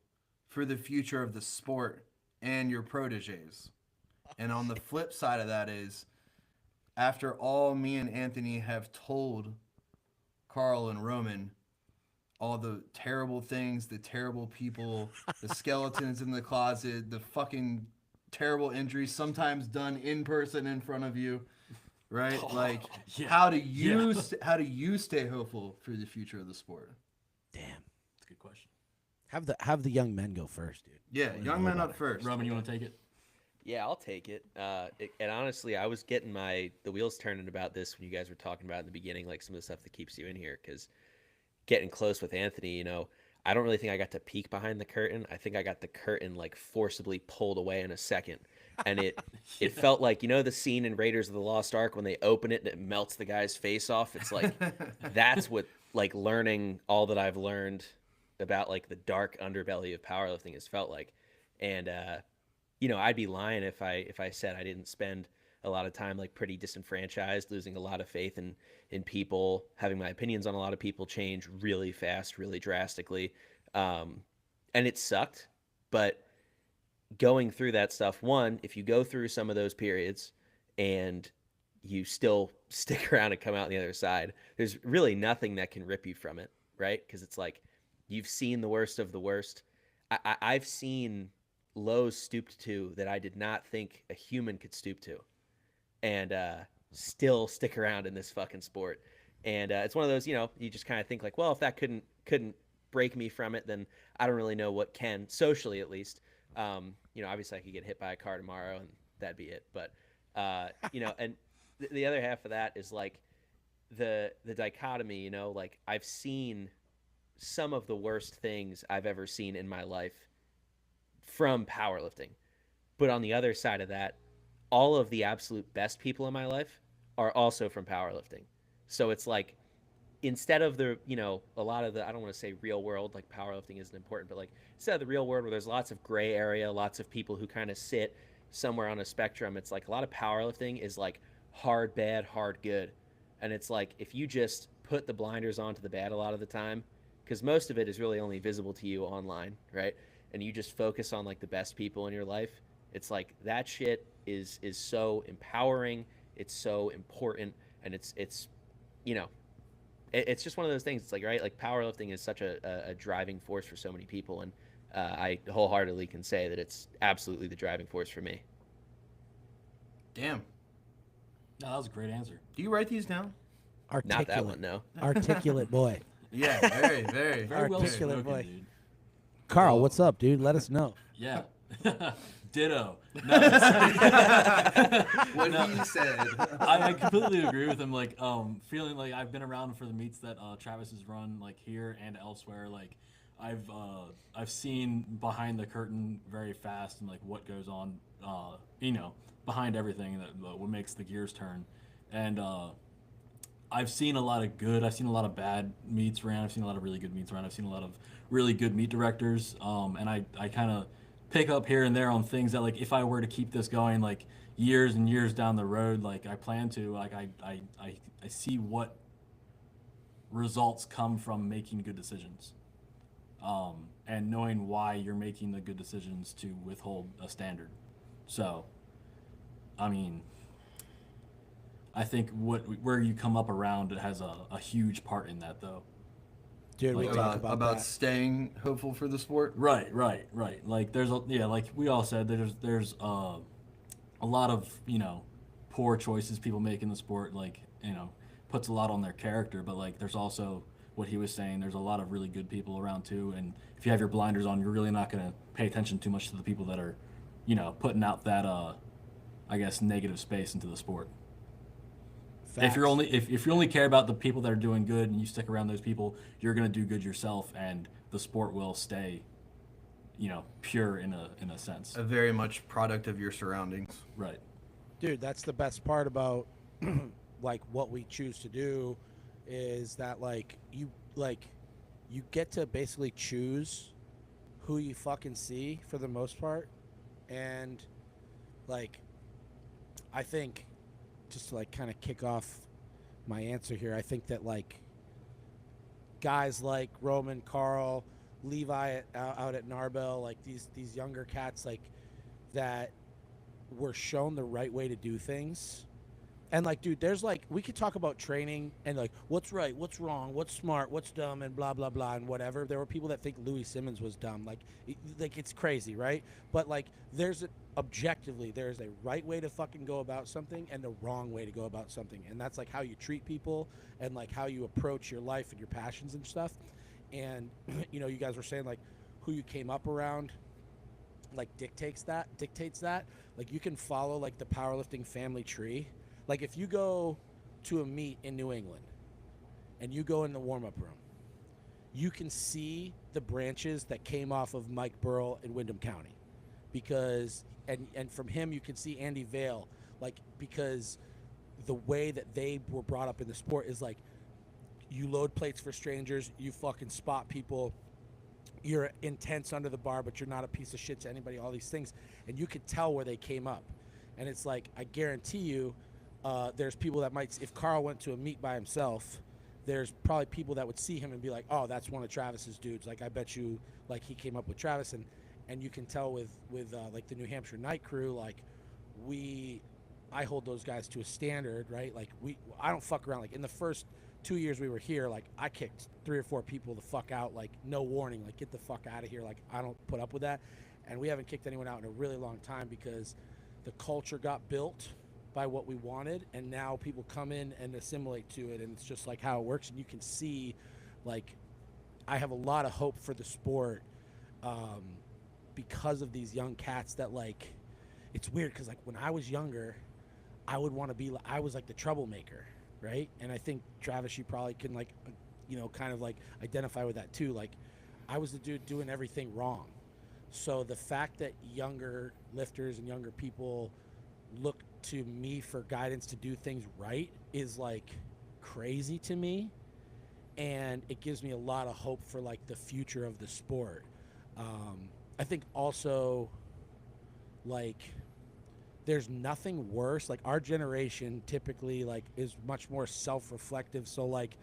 for the future of the sport and your proteges? And on the flip side of that is, after all me and Anthony have told Carl and Roman, all the terrible things, the terrible people, the skeletons in the closet, the fucking terrible injuries, sometimes done in person in front of you, right? Like, how do you stay hopeful for the future of the sport? Damn, That's a good question. have the young men go first, dude. Yeah, young men up first. Roman, you want to take it? Yeah, I'll take it. And honestly, I was getting the wheels turning about this when you guys were talking about in the beginning, like some of the stuff that keeps you in here, because getting close with Anthony, I don't really think I got to peek behind the curtain. I think I got the curtain like forcibly pulled away in a second. And it felt like, the scene in Raiders of the Lost Ark when they open it and it melts the guy's face off. It's like, that's what like learning all that I've learned about like the dark underbelly of powerlifting has felt like. And, I'd be lying if I said I didn't spend a lot of time like pretty disenfranchised, losing a lot of faith in people, having my opinions on a lot of people change really fast, really drastically. And it sucked, but going through that stuff, one, if you go through some of those periods and you still stick around and come out on the other side, there's really nothing that can rip you from it, right? Because it's like you've seen the worst of the worst. I've seen lows stooped to that I did not think a human could stoop to, and still stick around in this fucking sport. And it's one of those, you just kind of think like, well, if that couldn't break me from it, then I don't really know what can, socially at least. Obviously I could get hit by a car tomorrow and that'd be it. But and the other half of that is like the dichotomy. Like I've seen some of the worst things I've ever seen in my life from powerlifting. But on the other side of that, all of the absolute best people in my life are also from powerlifting. So it's like, instead of the, a lot of the, I don't want to say real world, like powerlifting isn't important, but like instead of the real world where there's lots of gray area, lots of people who kind of sit somewhere on a spectrum, it's like a lot of powerlifting is like hard bad, hard good. And it's like, if you just put the blinders on to the bad a lot of the time, because most of it is really only visible to you online, right? And you just focus on like the best people in your life, it's like that shit is so empowering, it's so important, and it's it's just one of those things. It's like, right, like powerlifting is such a driving force for so many people, and I wholeheartedly can say that it's absolutely the driving force for me. Damn. No, that was a great answer. Do you write these down? Articulate. Not that one, no. Articulate boy. Yeah, very, very. Very well Articulate spoken, boy. dude. Carl, what's up, dude? Let us know. Yeah. Ditto. No, What he said. I completely agree with him. Like, feeling like I've been around for the meets that Travis has run, like here and elsewhere. Like, I've seen behind the curtain very fast and like what goes on, behind everything that what makes the gears turn. And I've seen a lot of good. I've seen a lot of bad meets ran. I've seen a lot of really good meets ran. I've seen a lot of really good meet directors. And I kind of pick up here and there on things that, like, if I were to keep this going like years and years down the road, like I plan to, like I see what results come from making good decisions, and knowing why you're making the good decisions to withhold a standard. So, I mean, I think where you come up around it has a huge part in that, though. Dude, we Like, talk about about that. staying hopeful for the sport. right. Like there's like we all said, there's a lot of poor choices people make in the sport. Like puts a lot on their character, but like there's also what he was saying. There's a lot of really good people around too, and if you have your blinders on, you're really not gonna pay attention too much to the people that are, putting out that I guess negative space into the sport. Facts. If you only care about the people that are doing good and you stick around those people, you're gonna do good yourself, and the sport will stay, pure in a sense. A very much product of your surroundings. Right. Dude, that's the best part about like what we choose to do is that you get to basically choose who you fucking see for the most part. And like I think just to like kind of kick off my answer here, I think that like guys like Roman, Carl, Levi out at Narbel, like these younger cats like that were shown the right way to do things. And like, dude, there's like, we could talk about training and like what's right, what's wrong, what's smart, what's dumb, and blah blah blah and whatever. There were people that think Louis Simmons was dumb, like it's crazy, right? But like objectively there's a right way to fucking go about something and the wrong way to go about something, and that's like how you treat people and like how you approach your life and your passions and stuff. And you guys were saying like who you came up around like dictates that. Like you can follow like the powerlifting family tree. Like if you go to a meet in New England and you go in the warm-up room, you can see the branches that came off of Mike Burrell in Windham County, because and from him you can see Andy Vale, like because the way that they were brought up in the sport is like you load plates for strangers, you fucking spot people, you're intense under the bar, but you're not a piece of shit to anybody, all these things. And you could tell where they came up. And it's like, I guarantee you, there's people that might, if Carl went to a meet by himself, there's probably people that would see him and be like, oh, that's one of Travis's dudes. Like, I bet you, like, he came up with Travis. And you can tell with like, the New Hampshire night crew, like, I hold those guys to a standard, right? Like, I don't fuck around. Like, in the first 2 years we were here, like, I kicked 3 or 4 people the fuck out, like, no warning, like, get the fuck out of here. Like, I don't put up with that. And we haven't kicked anyone out in a really long time because the culture got built by what we wanted, and now people come in and assimilate to it, and it's just like how it works. And you can see, like, I have a lot of hope for the sport because of these young cats that, like, it's weird because, like, when I was younger, I would want to be, I was like the troublemaker, right? And I think, Travis, you probably can, like, kind of like identify with that too. Like, I was the dude doing everything wrong. So the fact that younger lifters and younger people look to me for guidance to do things right is, like, crazy to me. And it gives me a lot of hope for, like, the future of the sport. I think also, like, there's nothing worse. Like, our generation typically, like, is much more self-reflective. So, like,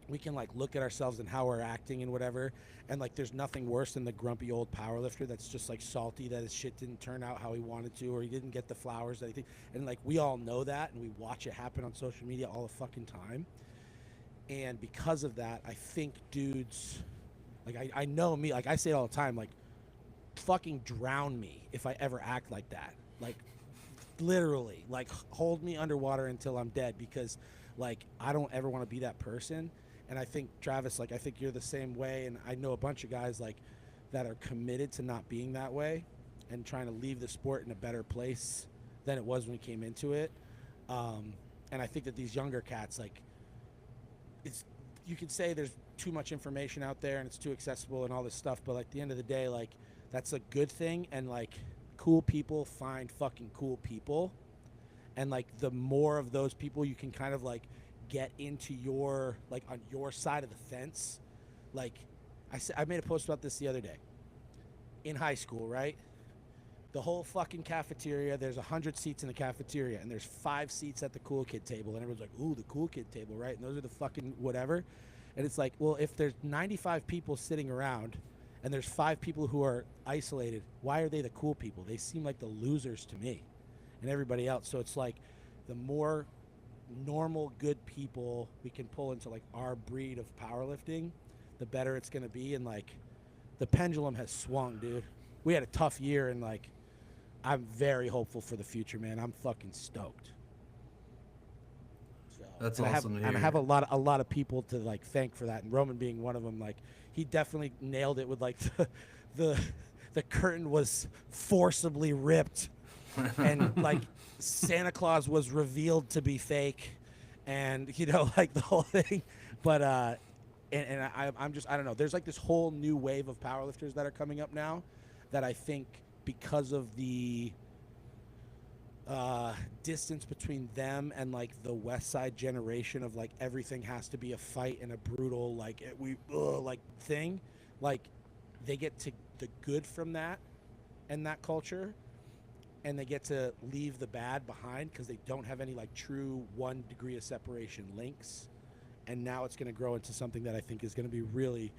we can, like, look at ourselves and how we're acting and whatever. And, like, there's nothing worse than the grumpy old powerlifter that's just, like, salty that his shit didn't turn out how he wanted to, or he didn't get the flowers that he think. And, like, we all know that, and we watch it happen on social media all the fucking time. And because of that, I think dudes, like, I know me, like, I say it all the time, like, fucking drown me if I ever act like that. Like, literally, like, hold me underwater until I'm dead, because, like, I don't ever want to be that person. And I think, Travis, like, I think you're the same way, and I know a bunch of guys, like, that are committed to not being that way and trying to leave the sport in a better place than it was when we came into it. And I think that these younger cats, like, you could say there's too much information out there and it's too accessible and all this stuff, but, like, at the end of the day, like, that's a good thing. And, like, cool people find fucking cool people, and, like, the more of those people you can kind of, like, get into your, like, on your side of the fence. Like, I made a post about this the other day. In high school, right? The whole fucking cafeteria, there's 100 seats in the cafeteria, and there's 5 seats at the cool kid table, and everyone's like, ooh, the cool kid table, right? And those are the fucking whatever. And it's like, well, if there's 95 people sitting around and there's 5 people who are isolated, why are they the cool people? They seem like the losers to me and everybody else. So it's like, the more normal, good people we can pull into like our breed of powerlifting, the better it's gonna be. And like the pendulum has swung, dude. We had a tough year, and like I'm very hopeful for the future, man. I'm fucking stoked. So, That's and awesome to I hear. have a lot of people to like thank for that, and Roman being one of them. Like he definitely nailed it with like the the curtain was forcibly ripped, and like Santa Claus was revealed to be fake, and you know like the whole thing. But I'm just I don't know. There's like this whole new wave of powerlifters that are coming up now, that I think because of the distance between them and like the West Side generation of like everything has to be a fight and a brutal like like thing, like they get to the good from that and that culture, and they get to leave the bad behind because they don't have any like true 1 degree of separation links. And now it's going to grow into something that I think is going to be really,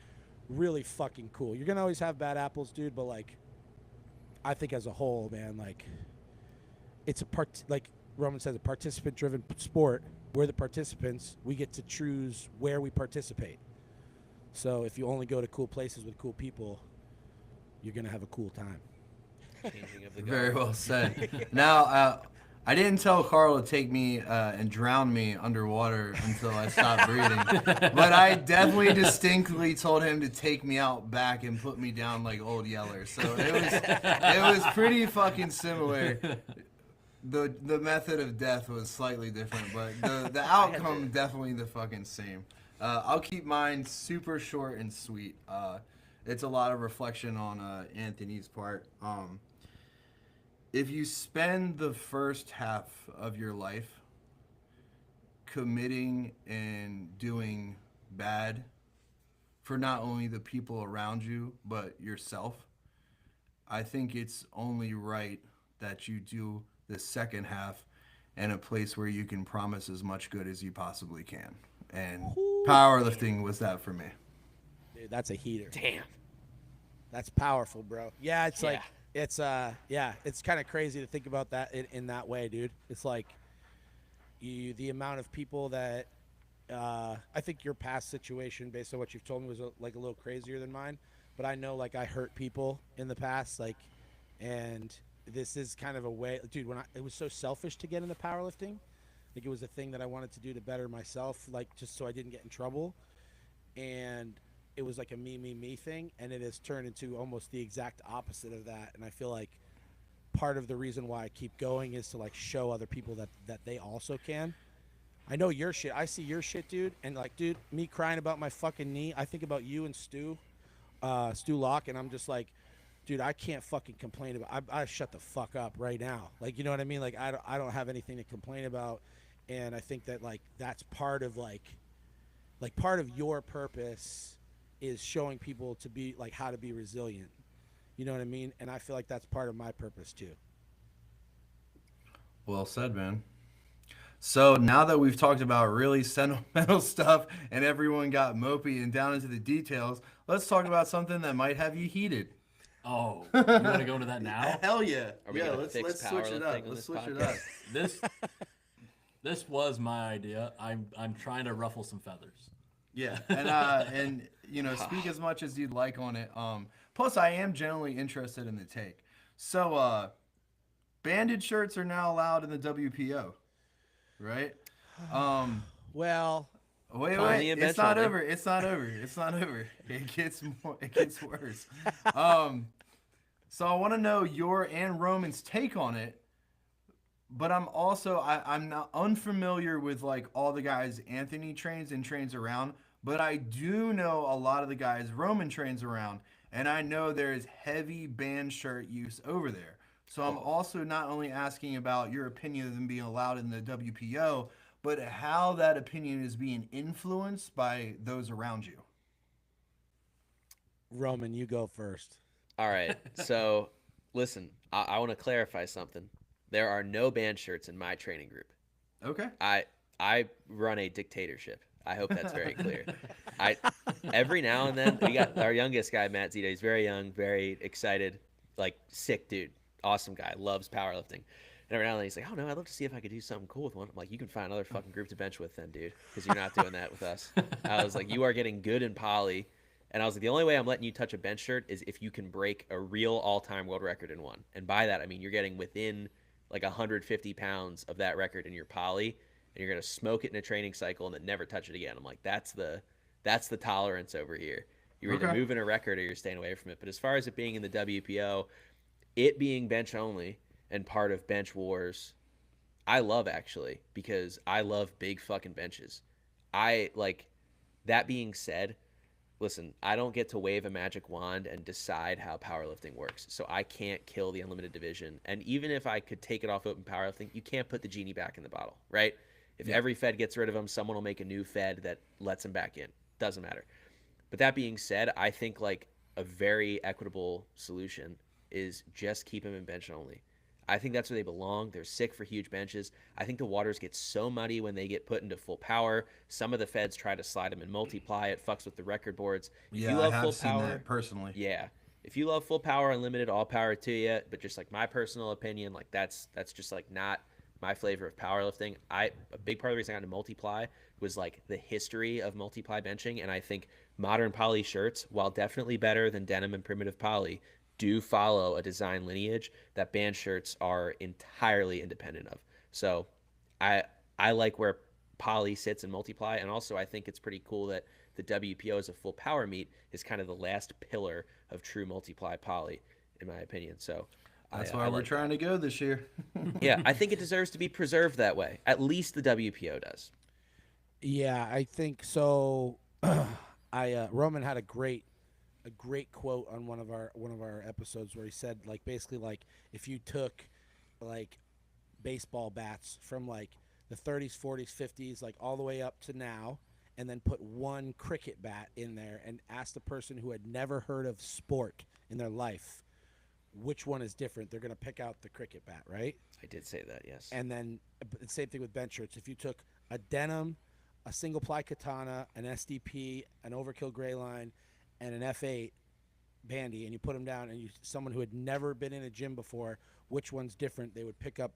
really fucking cool. You're going to always have bad apples, dude, but like I think as a whole, man, like it's like Roman says, a participant driven sport. We're the participants. We get to choose where we participate. So if you only go to cool places with cool people, you're going to have a cool time. Changing of the Very guard. well said. Now, I didn't tell Carl to take me and drown me underwater until I stopped breathing, but I definitely distinctly told him to take me out back and put me down like Old Yeller. So it was pretty fucking similar. The method of death was slightly different, but the outcome definitely the fucking same. I'll keep mine super short and sweet. It's a lot of reflection on Anthony's part. If you spend the first half of your life committing and doing bad for not only the people around you, but yourself, I think it's only right that you do the second half in a place where you can promise as much good as you possibly can. And powerlifting was that for me. Dude, that's a heater. Damn. That's powerful, bro. Yeah, it's Yeah. like it's kind of crazy to think about that in that way, dude. It's like the amount of people that I think your past situation, based on what you've told me, was like a little crazier than mine. But I know like I hurt people in the past, like, and this is kind of a way, dude. It was so selfish to get into powerlifting, like it was a thing that I wanted to do to better myself, like just so I didn't get in trouble, and it was like a me thing, and it has turned into almost the exact opposite of that. And I feel like part of the reason why I keep going is to like show other people that they also can. I know your shit. I see your shit, dude, and like, dude, me crying about my fucking knee. I think about you and Stu Locke, and I'm just like, dude, I can't fucking complain about. I shut the fuck up right now. Like, you know what I mean? Like, I don't have anything to complain about, and I think that like that's part of like part of your purpose is showing people to be like how to be resilient. You know what I mean? And I feel like that's part of my purpose too. Well said, man. So now that we've talked about really sentimental stuff and everyone got mopey and down into the details, let's talk about something that might have you heated. Oh, you want to go into that now? Hell yeah. Are we Yeah, gonna let's fix switch it up. powerlifting on Let's this switch it podcast? up. This was my idea. I'm trying to ruffle some feathers. Yeah, and you know, speak as much as you'd like on it. Plus, I am generally interested in the take. So, banded shirts are now allowed in the WPO, right? Well, Only in it's not bench over. It's not over. It's not over. It gets more. It gets worse. So I want to know your and Roman's take on it. But I'm also I'm not unfamiliar with like all the guys Anthony trains around, but I do know a lot of the guys Roman trains around, and I know there's heavy band shirt use over there. So I'm also not only asking about your opinion of them being allowed in the WPO, but how that opinion is being influenced by those around you. Roman, you go first. All right. So, listen, I want to clarify something. There are no band shirts in my training group. Okay. I run a dictatorship. I hope that's very clear. Every now and then we got our youngest guy, Matt Zito. He's very young, very excited, like sick dude, awesome guy, loves powerlifting. And every now and then he's like, oh no, I'd love to see if I could do something cool with one. I'm like, you can find another fucking group to bench with then, dude, because you're not doing that with us. I was like, you are getting good in poly. And I was like, the only way I'm letting you touch a bench shirt is if you can break a real all-time world record in one. And by that, I mean you're getting within like 150 pounds of that record in your poly, and you're gonna smoke it in a training cycle and then never touch it again. I'm like, that's the tolerance over here. You're either moving a record or you're staying away from it. But as far as it being in the WPO, it being bench only and part of bench wars, I love actually, because I love big fucking benches. I like, that being said, listen, I don't get to wave a magic wand and decide how powerlifting works. So I can't kill the unlimited division. And even if I could take it off open powerlifting, you can't put the genie back in the bottle, right? If every fed gets rid of him, someone will make a new fed that lets him back in. Doesn't matter. But that being said, I think like a very equitable solution is just keep him in bench only. I think that's where they belong. They're sick for huge benches. I think the waters get so muddy when they get put into full power. Some of the feds try to slide them and multiply. It fucks with the record boards. If Yeah, you love I have full seen power, that personally. yeah. If you love full power unlimited, all power to you. But just like my personal opinion, like that's just like not my flavor of powerlifting. A big part of the reason I got into multiply was like the history of multiply benching, and I think modern poly shirts, while definitely better than denim and primitive poly, do follow a design lineage that band shirts are entirely independent of. So I like where poly sits in multiply, and also I think it's pretty cool that the WPO as a full power meet is kind of the last pillar of true multiply poly, in my opinion. So That's why we're trying to go this year. yeah, I think it deserves to be preserved that way. At least the WPO does. Yeah, I think so. Roman had a great quote on one of our episodes where he said like basically like if you took like baseball bats from like the 30s, 40s, 50s, like all the way up to now, and then put one cricket bat in there and ask the person who had never heard of sport in their life which one is different, they're going to pick out the cricket bat, right? I did say that, yes. And then same thing with bench shirts. If you took a denim, a single ply katana, an SDP, an overkill gray line, and an F8 bandy, and you put them down, and someone who had never been in a gym before, which one's different, they would pick up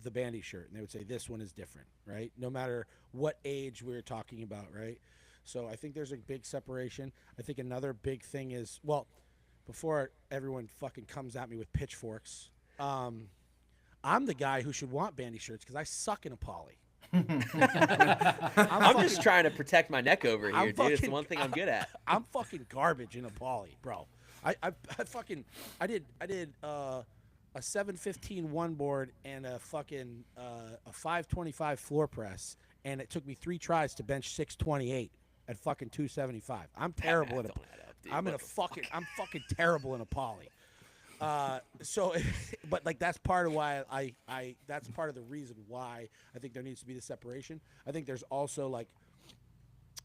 the bandy shirt and they would say this one is different, right? No matter what age we were talking about, right? So I think there's a big separation. I think another big thing is, well, before everyone fucking comes at me with pitchforks, I'm the guy who should want bandy shirts because I suck in a poly. I'm just trying to protect my neck over here, dude. It's the one thing I'm good at. I'm fucking garbage in a poly, bro. I did a 715 one board and a fucking a 525 floor press, and it took me 3 tries to bench 628 at fucking 275. I'm terrible at it. I'm fucking terrible in a poly. So, but like that's part of why that's part of the reason why I think there needs to be the separation. I think there's also like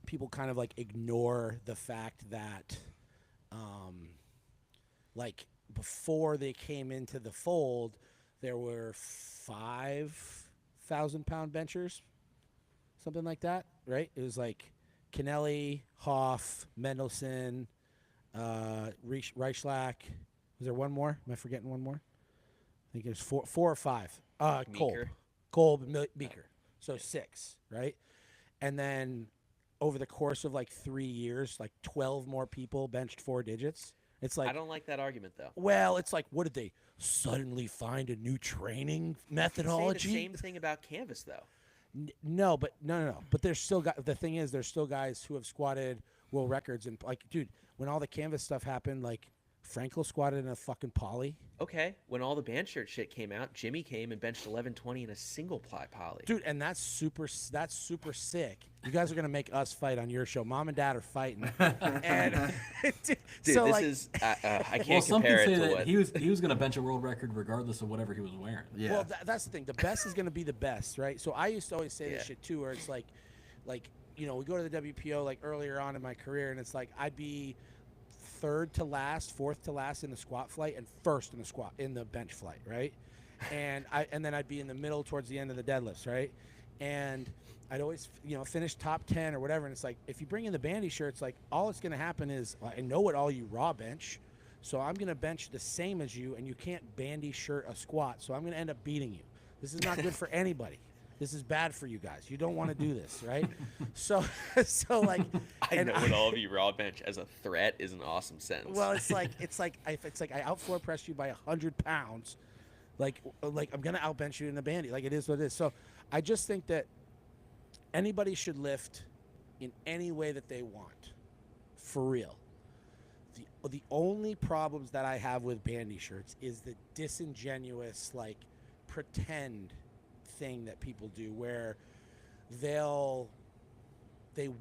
people kind of like ignore the fact that, like before they came into the fold, there were 5,000 pound benchers, something like that, right? It was like Kennelly, Hoff, Mendelson, Reichlach. Was there one more? Am I forgetting one more? I think there's four or five. Kolb, Meeker. So 6, right? And then over the course of like 3 years, like 12 more people benched 4 digits. It's like, I don't like that argument though. Well, it's like, what did they suddenly find a new training methodology? Say the same thing about Canvas though. No. But there's still the thing is there's still guys who have squatted world records, and like, dude, when all the Canvas stuff happened, like Frankel squatted in a fucking poly. Okay, when all the band shirt shit came out, Jimmy came and benched 1120 in a single ply poly. Dude, and that's super sick. You guys are gonna make us fight on your show. Mom and Dad are fighting, and dude, so this like, is I can't Well, some compare could it say to that what he was going to bench a world record regardless of whatever he was wearing. Yeah. Well, that's the thing. The best is gonna be the best, right? So I used to always say this shit too, where it's like, you know, we go to the WPO like earlier on in my career, and it's like I'd be 3rd to last, 4th to last in the squat flight, and 1st in the bench flight, right? And then I'd be in the middle towards the end of the deadlifts, right? And I'd always, you know, finish top 10 or whatever. And it's like, if you bring in the bandy shirts, like all it's going to happen is I know what all you raw bench, so I'm going to bench the same as you, and you can't bandy shirt a squat, so I'm going to end up beating you. This is not good for anybody. This is bad for you guys. You don't want to do this, right? So like, I know what all of you raw bench as a threat is an awesome sentence. well, it's like I out floor press you by 100 pounds, like I'm gonna outbench you in the bandy. Like, it is what it is. So I just think that anybody should lift in any way that they want, for real. The only problems that I have with bandy shirts is the disingenuous, like, pretend thing that people do, where they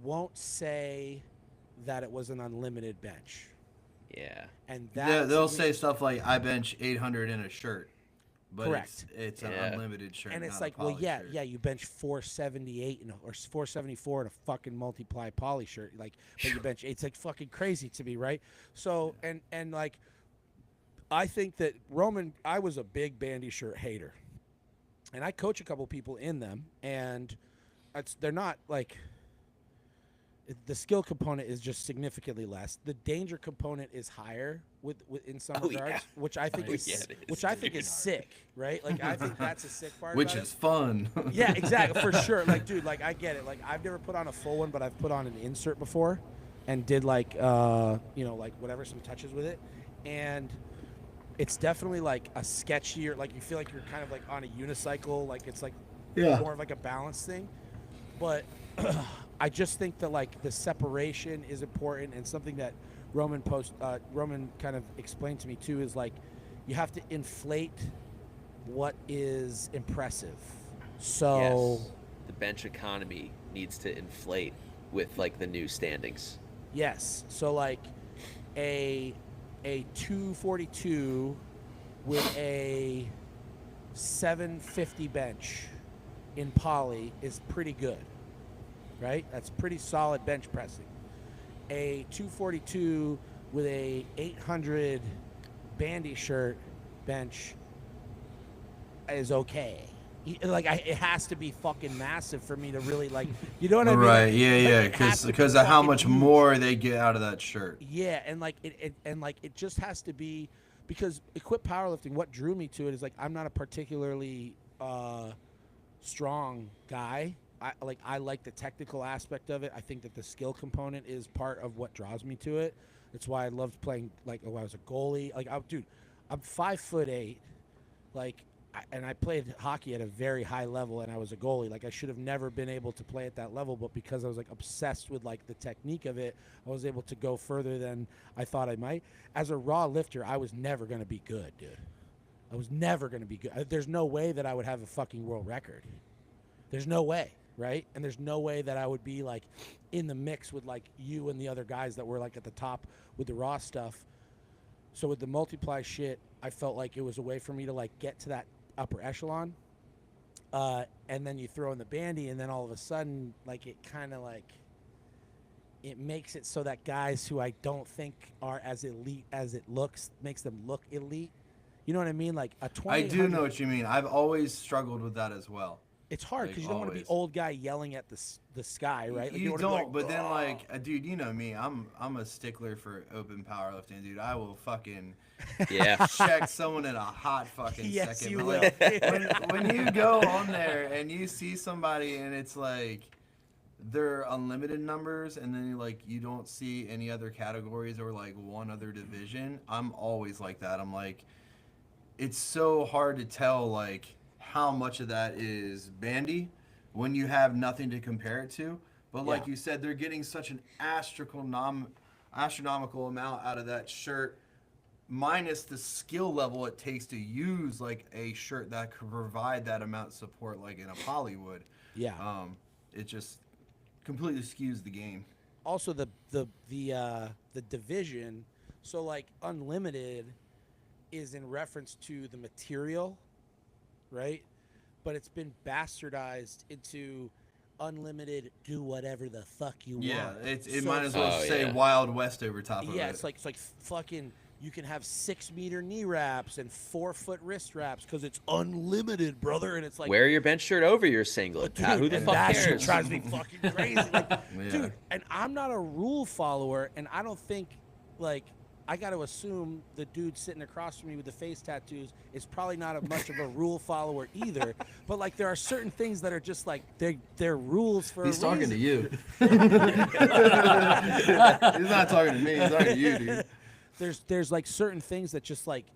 won't say that it was an unlimited bench. Yeah. And They'll say stuff like, I bench 800 in a shirt. But Correct. it's an Yeah. unlimited shirt. And it's not like, a poly shirt. you bench 478 or 474 in a fucking multiply poly shirt. Like, but you bench, it's like fucking crazy to me, right? So, and like, I think that I was a big bandy shirt hater. And I coach a couple people in them, and they're not like, the skill component is just significantly less. The danger component is higher in some regards, yeah. which I think Oh, is yeah, it is, which I think dude. is sick, right? Like, I think that's a sick part. Which about is fun. it. Yeah, exactly, for sure. Like, dude, like, I get it. Like, I've never put on a full one, but I've put on an insert before, and did like like whatever, some touches with it, and it's definitely like a sketchier. Like, you feel like you're kind of like on a unicycle. Like, it's like more of like a balance thing, but. I just think that, like, the separation is important, and something that Roman kind of explained to me too is, like, you have to inflate what is impressive. So Yes. The bench economy needs to inflate with, like, the new standings. yes, so like a 242 with a 750 bench in poly is pretty good. Right? That's pretty solid bench pressing. A 242 with a 800 bandy shirt bench is okay. Like, it has to be fucking massive for me to really, like, you know what I mean? Right, Like, yeah, it has to be because of how fucking much huge. more they get out of that shirt. Yeah, and like it just has to be, because equipped powerlifting, what drew me to it is, like, I'm not a particularly strong guy. I like the technical aspect of it. I think that the skill component is part of what draws me to it. That's why I loved playing, like, when I was a goalie. Like, I'm 5'8", like, and I played hockey at a very high level, and I was a goalie. Like, I should have never been able to play at that level, but because I was, like, obsessed with, like, the technique of it, I was able to go further than I thought I might. As a raw lifter, I was never going to be good, dude. I was never going to be good. There's no way that I would have a fucking world record. There's no way. Right? And there's no way that I would be, like, in the mix with, like, you and the other guys that were, like, at the top with the raw stuff. So with the multiply shit, I felt like it was a way for me to, like, get to that upper echelon. And then you throw in the bandy, and then all of a sudden, like, it kind of, like, it makes it so that guys who I don't think are as elite as it looks makes them look elite. You know what I mean? Like, a 20. I do know what you mean. I've always struggled with that as well. It's hard because you don't want to be old guy yelling at the sky, right? Like, You wanna be don't, like, but then, like, dude, you know me. I'm a stickler for open powerlifting, dude. I will fucking Yeah. check someone in a hot fucking Yes, second. you But, will. like, when you go on there and you see somebody and it's like they're unlimited numbers, and then you don't see any other categories or like one other division, I'm always like that. I'm like, it's so hard to tell, like, how much of that is bandy when you have nothing to compare it to. But like you said, they're getting such an astronomical amount out of that shirt, minus the skill level it takes to use, like, a shirt that could provide that amount of support, like in a poly would. Yeah. It just completely skews the game. Also, the division, so, like, unlimited is in reference to the material, right? But it's been bastardized into unlimited, do whatever the fuck you want. It So might as it's well Oh, say yeah. Wild West over top of it. Yeah, it's like fucking. You can have 6-meter knee wraps and 4-foot wrist wraps because it's unlimited, brother. And it's like, Wear your bench shirt over your singlet, Pat. Who the and fuck that shit cares? drives me fucking crazy. Like, Yeah. dude, and I'm not a rule follower, and I don't think, like, I got to assume the dude sitting across from me with the face tattoos is probably not much of a rule follower either. But like, there are certain things that are just like they're rules for He's a talking reason. to you. He's not talking to me. He's talking to you, dude. There's like certain things that just like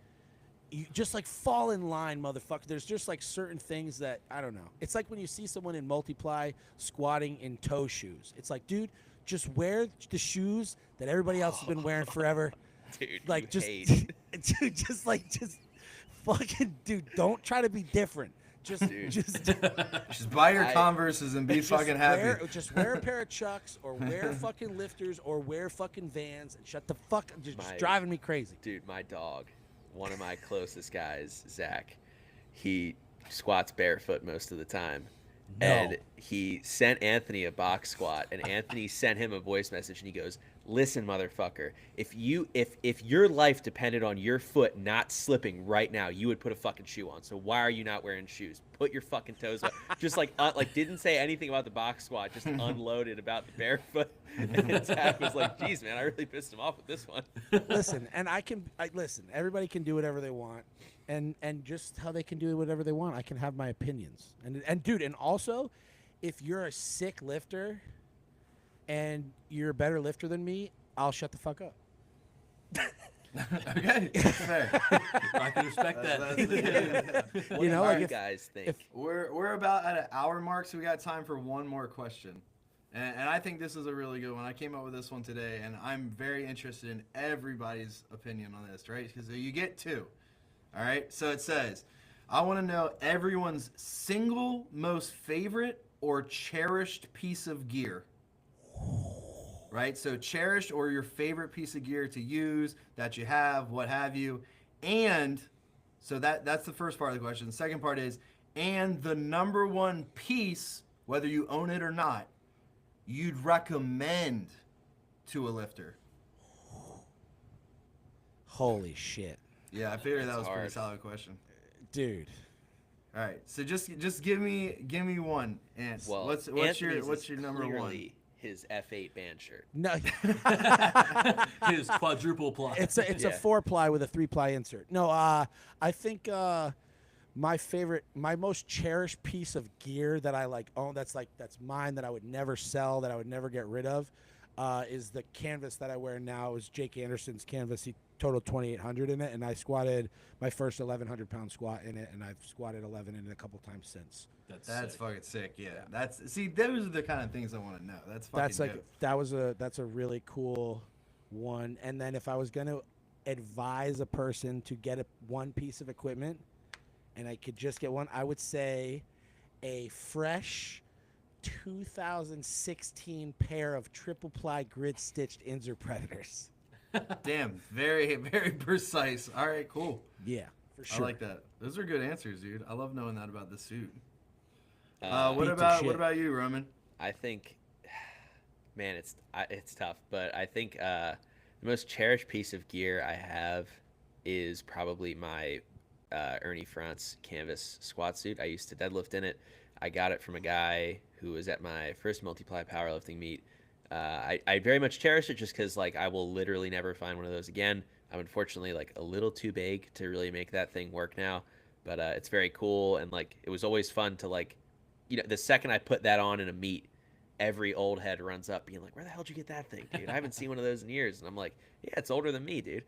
you just like fall in line, motherfucker. There's just like certain things that I don't know. It's like when you see someone in multiply squatting in toe shoes. It's like, dude, just wear the shoes that everybody else has been wearing forever. Dude, Like you just hate. dude, just fucking dude, don't try to be different. Just Just buy your Converses and be fucking happy. Just wear a pair of Chucks or wear fucking lifters or wear fucking Vans and shut the fuck up. Just driving me crazy. Dude, my dog, one of my closest guys, Zach, he squats barefoot most of the time. No. And he sent Anthony a box squat, and Anthony sent him a voice message, and he goes, "Listen, motherfucker, if your life depended on your foot not slipping right now, you would put a fucking shoe on. So why are you not wearing shoes? Put your fucking toes up." Just like didn't say anything about the box squat, just unloaded about the barefoot. And Zach was like, "Geez, man, I really pissed him off with this one." Listen, and listen. Everybody can do whatever they want, and just how they can do whatever they want. I can have my opinions, and dude, and also, if you're a sick lifter, and you're a better lifter than me, I'll shut the fuck up. Okay, that's fair. I can respect that. What You do know, like you if- guys think? We're about at an hour mark, so we got time for one more question. And I think this is a really good one. I came up with this one today, and I'm very interested in everybody's opinion on this, right? Because you get two. All right? So it says, I want to know everyone's single most favorite or cherished piece of gear. Right? So cherished or your favorite piece of gear to use that you have, what have you. And so that's the first part of the question. The second part is, and the number one piece, whether you own it or not, you'd recommend to a lifter. Holy shit, Yeah, I figured that was a pretty hard. solid question. dude. All right, so just give me one, and Well, what's Anthony's your number one? clearly his F8 band shirt. No, His quadruple ply. it's a Yeah. 4-ply with a 3-ply insert. No, I think my most cherished piece of gear that I like own, that's mine, that I would never sell, that I would never get rid of, is the canvas that I wear now. Is Jake Anderson's canvas. He totaled 2,800 in it, and I squatted my first 1,100 pound squat in it, and I've squatted 11 in it a couple times since. That's sick. fucking sick. Yeah, those are the kind of things I want to know. That's fucking dope. That's a really cool one. And then if I was gonna advise a person to get one piece of equipment, and I could just get one, I would say a fresh 2016 pair of triple ply grid stitched Inzer Predators. Damn, very very precise. All right, cool. Yeah, for sure. I like that. Those are good answers, dude. I love knowing that about the suit. Beats What of shit. about you, Roman? I think, man, it's tough, but I think the most cherished piece of gear I have is probably my Ernie Frantz canvas squat suit. I used to deadlift in it. I got it from a guy who was at my first multiply powerlifting meet. I very much cherish it just because like I will literally never find one of those again. I'm unfortunately like a little too big to really make that thing work now, but it's very cool, and like it was always fun to like, you know, the second I put that on in a meet, every old head runs up being like, "Where the hell did you get that thing, dude? I haven't seen one of those in years." And I'm like, "Yeah, it's older than me, dude."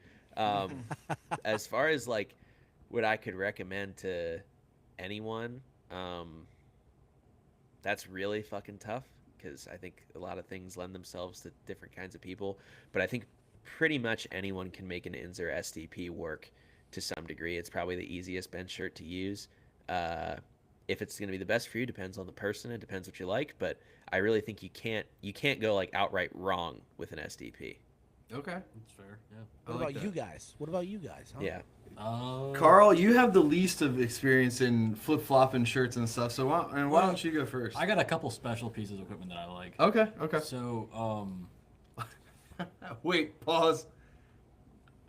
As far as like what I could recommend to anyone, that's really fucking tough because I think a lot of things lend themselves to different kinds of people. But I think pretty much anyone can make an Inzer SDP work to some degree. It's probably the easiest bench shirt to use. If it's going to be the best for you, depends on the person. It depends what you like, but I really think you can't go like outright wrong with an SDP. Okay. That's fair. Yeah. What about you guys? What about you guys? Huh? Yeah. Carl, you have the least of experience in flip-flopping shirts and stuff, so why don't you go first? I got a couple special pieces of equipment that I like. Okay. So, Wait, pause.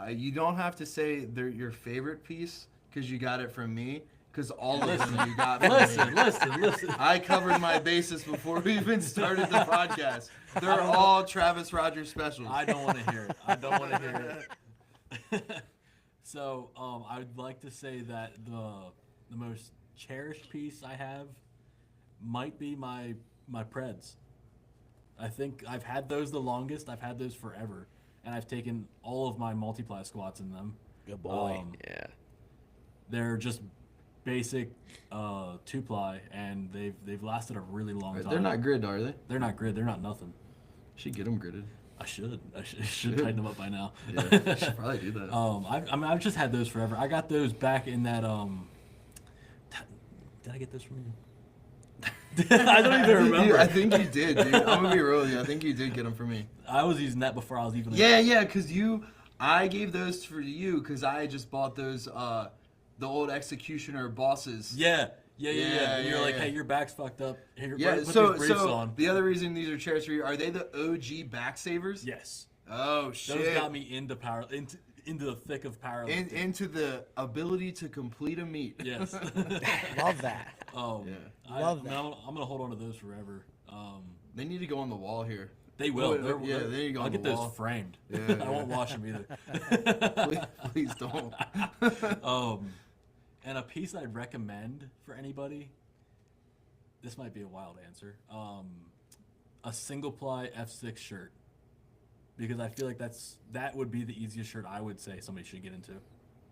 You don't have to say they're your favorite piece because you got it from me, because all of them you got from me. listen. I covered my bases before we even started the podcast. They're all Travis Rogers specials. I don't want to hear it. So I would like to say that the most cherished piece I have might be my Preds. I think I've had those the longest. I've had those forever, and I've taken all of my multiply squats in them. Good boy. Yeah. They're just basic 2-ply, and they've lasted a really long time. They're not grid, are they? They're not grid. They're not nothing. Should get them gridded. I should tighten them up by now. Yeah, should probably do that. I've just had those forever. I got those back in that Did I get those from you? I don't even remember. Dude, I think you did, dude. I'm gonna be real with you. I think you did get them for me. I was using that before I was even. Yeah, because I gave those for you because I just bought those, the old Executioner bosses. Yeah. And you're like, yeah. hey, your back's fucked up. Here, Yeah, put so these briefs on. the other reason these are cherished for you, are they the OG back savers? Yes. Oh shit. Those got me into into the thick of powerlifting. Into the ability to complete a meet. Yes. Love that. Yeah. Love that. I'm gonna hold on to those forever. They need to go on the wall here. They will. They need to go I'll on get the those wall. framed. Yeah. I won't wash them either. Please don't. And a piece I'd recommend for anybody. This might be a wild answer. A single ply F6 shirt, because I feel like that would be the easiest shirt I would say somebody should get into.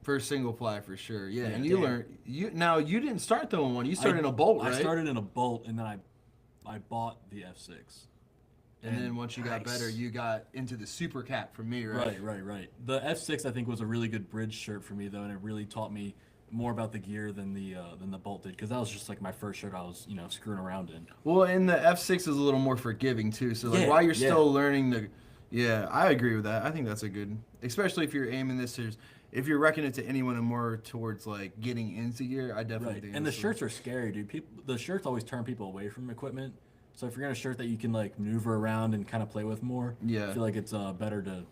For single ply, for sure. Yeah, Yeah, and you damn. learned. You didn't start the one. You started in a bolt, right? I started in a bolt, and then I bought the F6. And then once you got Nice. better, you got into the super cap from me, right? Right. The F6 I think was a really good bridge shirt for me though, and it really taught me more about the gear than the bolt did, because that was just like my first shirt I was screwing around in. Well, and the F6 is a little more forgiving too. So like Yeah, while you're yeah. still learning the, yeah, I agree with that. I think that's a good, especially if you're aiming this as, if you're reckoning it to anyone and more towards like getting into gear, I definitely Right, think. and the this is- shirts are scary, dude. The shirts always turn people away from equipment. So if you're in a shirt that you can like maneuver around and kind of play with more, Yeah. I feel like it's better to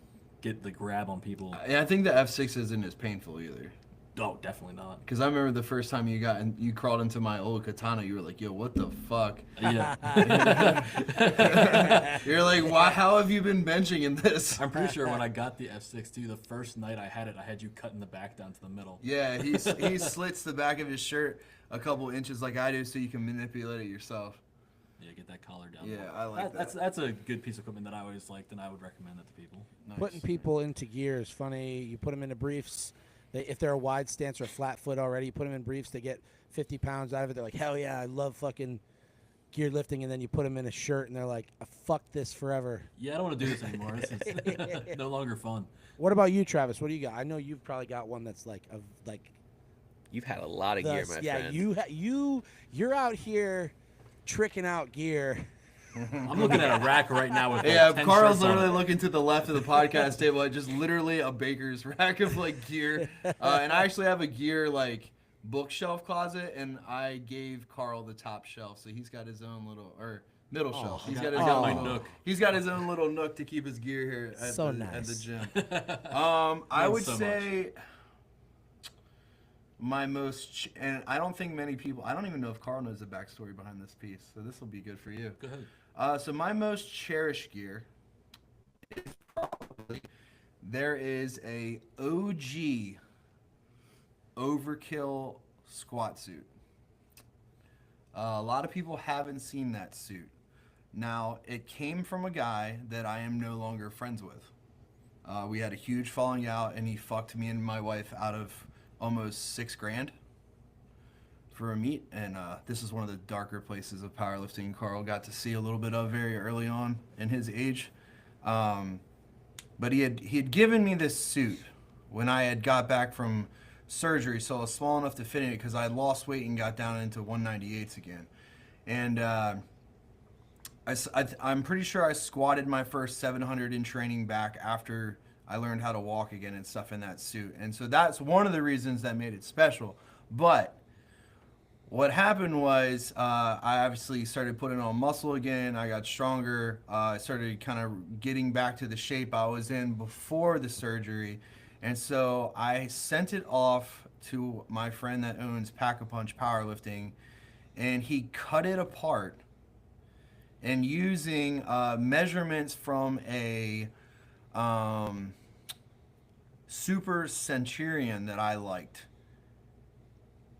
get the grab on people. I think the F6 isn't as painful either. Oh, definitely not. Because I remember the first time you crawled into my old katana, you were like, "Yo, what the fuck?" Yeah, You're like, "Why? How have you been benching in this?" I'm pretty sure when I got the F6 too, the first night I had you cutting the back down to the middle. Yeah, he slits the back of his shirt a couple inches like I do, so you can manipulate it yourself. Yeah, get that collar down. Yeah, I like that. That's a good piece of equipment that I always liked, and I would recommend that to people. Nice. Putting people into gear is funny. You put them into briefs. If they're a wide stance or a flat foot already, you put them in briefs. They get 50 pounds out of it. They're like, hell yeah, I love fucking gear lifting. And then you put them in a shirt, and they're like, fuck this forever. Yeah, I don't want to do this anymore. This is no longer fun. What about you, Travis? What do you got? I know you've probably got one that's like You've had a lot of gear, my yeah, friend. you're out here tricking out gear. I'm looking at a rack right now with like Yeah, 10 Carl's shirts on literally it. looking to the left of the podcast table at just literally a baker's rack of like gear. And I actually have a gear like bookshelf closet, and I gave Carl the top shelf, so he's got his own little middle shelf. He's got his got own my little, nook. He's got his own little nook to keep his gear here at, So at the nice. gym. I would so say my most, and I don't think many people, I don't even know if Carl knows the backstory behind this piece, so this will be good for you. Go ahead. So my most cherished gear is probably, there is a OG Overkill squat suit. A lot of people haven't seen that suit. Now, it came from a guy that I am no longer friends with. We had a huge falling out, and he fucked me and my wife out of almost $6,000 for a meet, and this is one of the darker places of powerlifting Carl got to see a little bit of very early on in his age. But he had given me this suit when I had got back from surgery, so I was small enough to fit in it because I had lost weight and got down into 198s again. And I'm pretty sure I squatted my first 700 in training back after I learned how to walk again and stuff in that suit. And so that's one of the reasons that made it special. But what happened was I obviously started putting on muscle again. I got stronger. I started kind of getting back to the shape I was in before the surgery. And so I sent it off to my friend that owns Pack-a-Punch Powerlifting, and he cut it apart and using measurements from a Super Centurion that I liked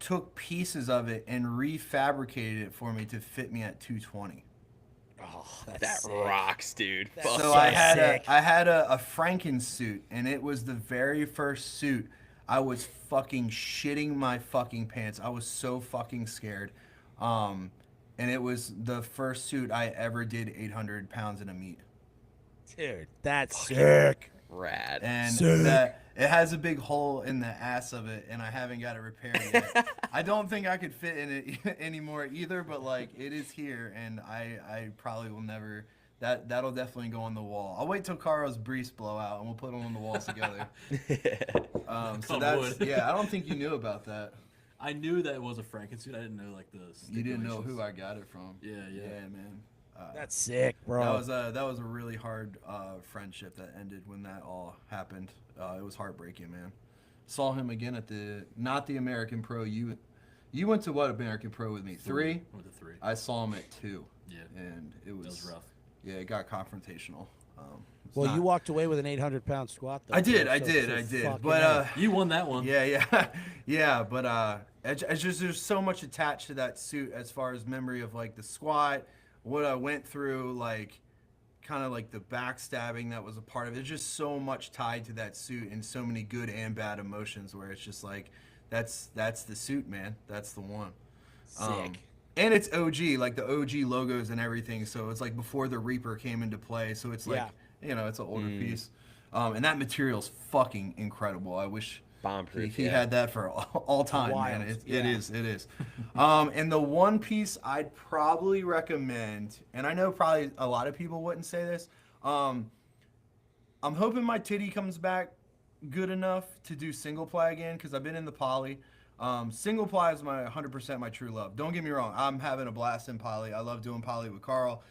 took pieces of it and refabricated it for me to fit me at 220. Oh, that's That sick. rocks, dude. That's Fuck So so I yeah. had sick. I had a Franken suit, and it was the very first suit. I was fucking shitting my fucking pants. I was so fucking scared. And it was the first suit I ever did 800 pounds in a meet. Dude, that's sick. Rad. And Sick. that it has a big hole in the ass of it, and I haven't got it repaired yet. I don't think I could fit in it anymore either, but like it is here, and I probably will never. That'll definitely go on the wall. I'll wait till Carl's briefs blow out, and we'll put them on the walls together. So God that's would. yeah. I don't think you knew about that. I knew that it was a Frankensuit. I didn't know like the. You didn't know who stipulations. I got it from. Yeah, yeah. Yeah, man. That's sick, bro. That was a really hard friendship that ended when that all happened. It was heartbreaking, man. Saw him again at not the American Pro. You went to what American Pro with me? 3? With the 3. I saw him at 2. Yeah. And it was, That was rough. Yeah, it got confrontational. It's Well, not- you walked away with an 800-pound squat, though. I did, bro, I so- did, so I did. fucking But A. You won that one. yeah, yeah. But it's just there's so much attached to that suit as far as memory of like the squat, what I went through, like kind of like the backstabbing that was a part of it. There's just so much tied to that suit and so many good and bad emotions where it's just like that's the suit, man. That's the one. Sick. And it's OG, like the OG logos and everything. So it's like before the Reaper came into play. So it's like, it's an older piece. And that material's fucking incredible. I wish Bomb-proof, he yeah. had that for all time, Wild, man. It yeah. is. And the one piece I'd probably recommend, and I know probably a lot of people wouldn't say this, I'm hoping my titty comes back good enough to do single ply again because I've been in the poly. Single ply is my 100% my true love. Don't get me wrong. I'm having a blast in poly. I love doing poly with Carl.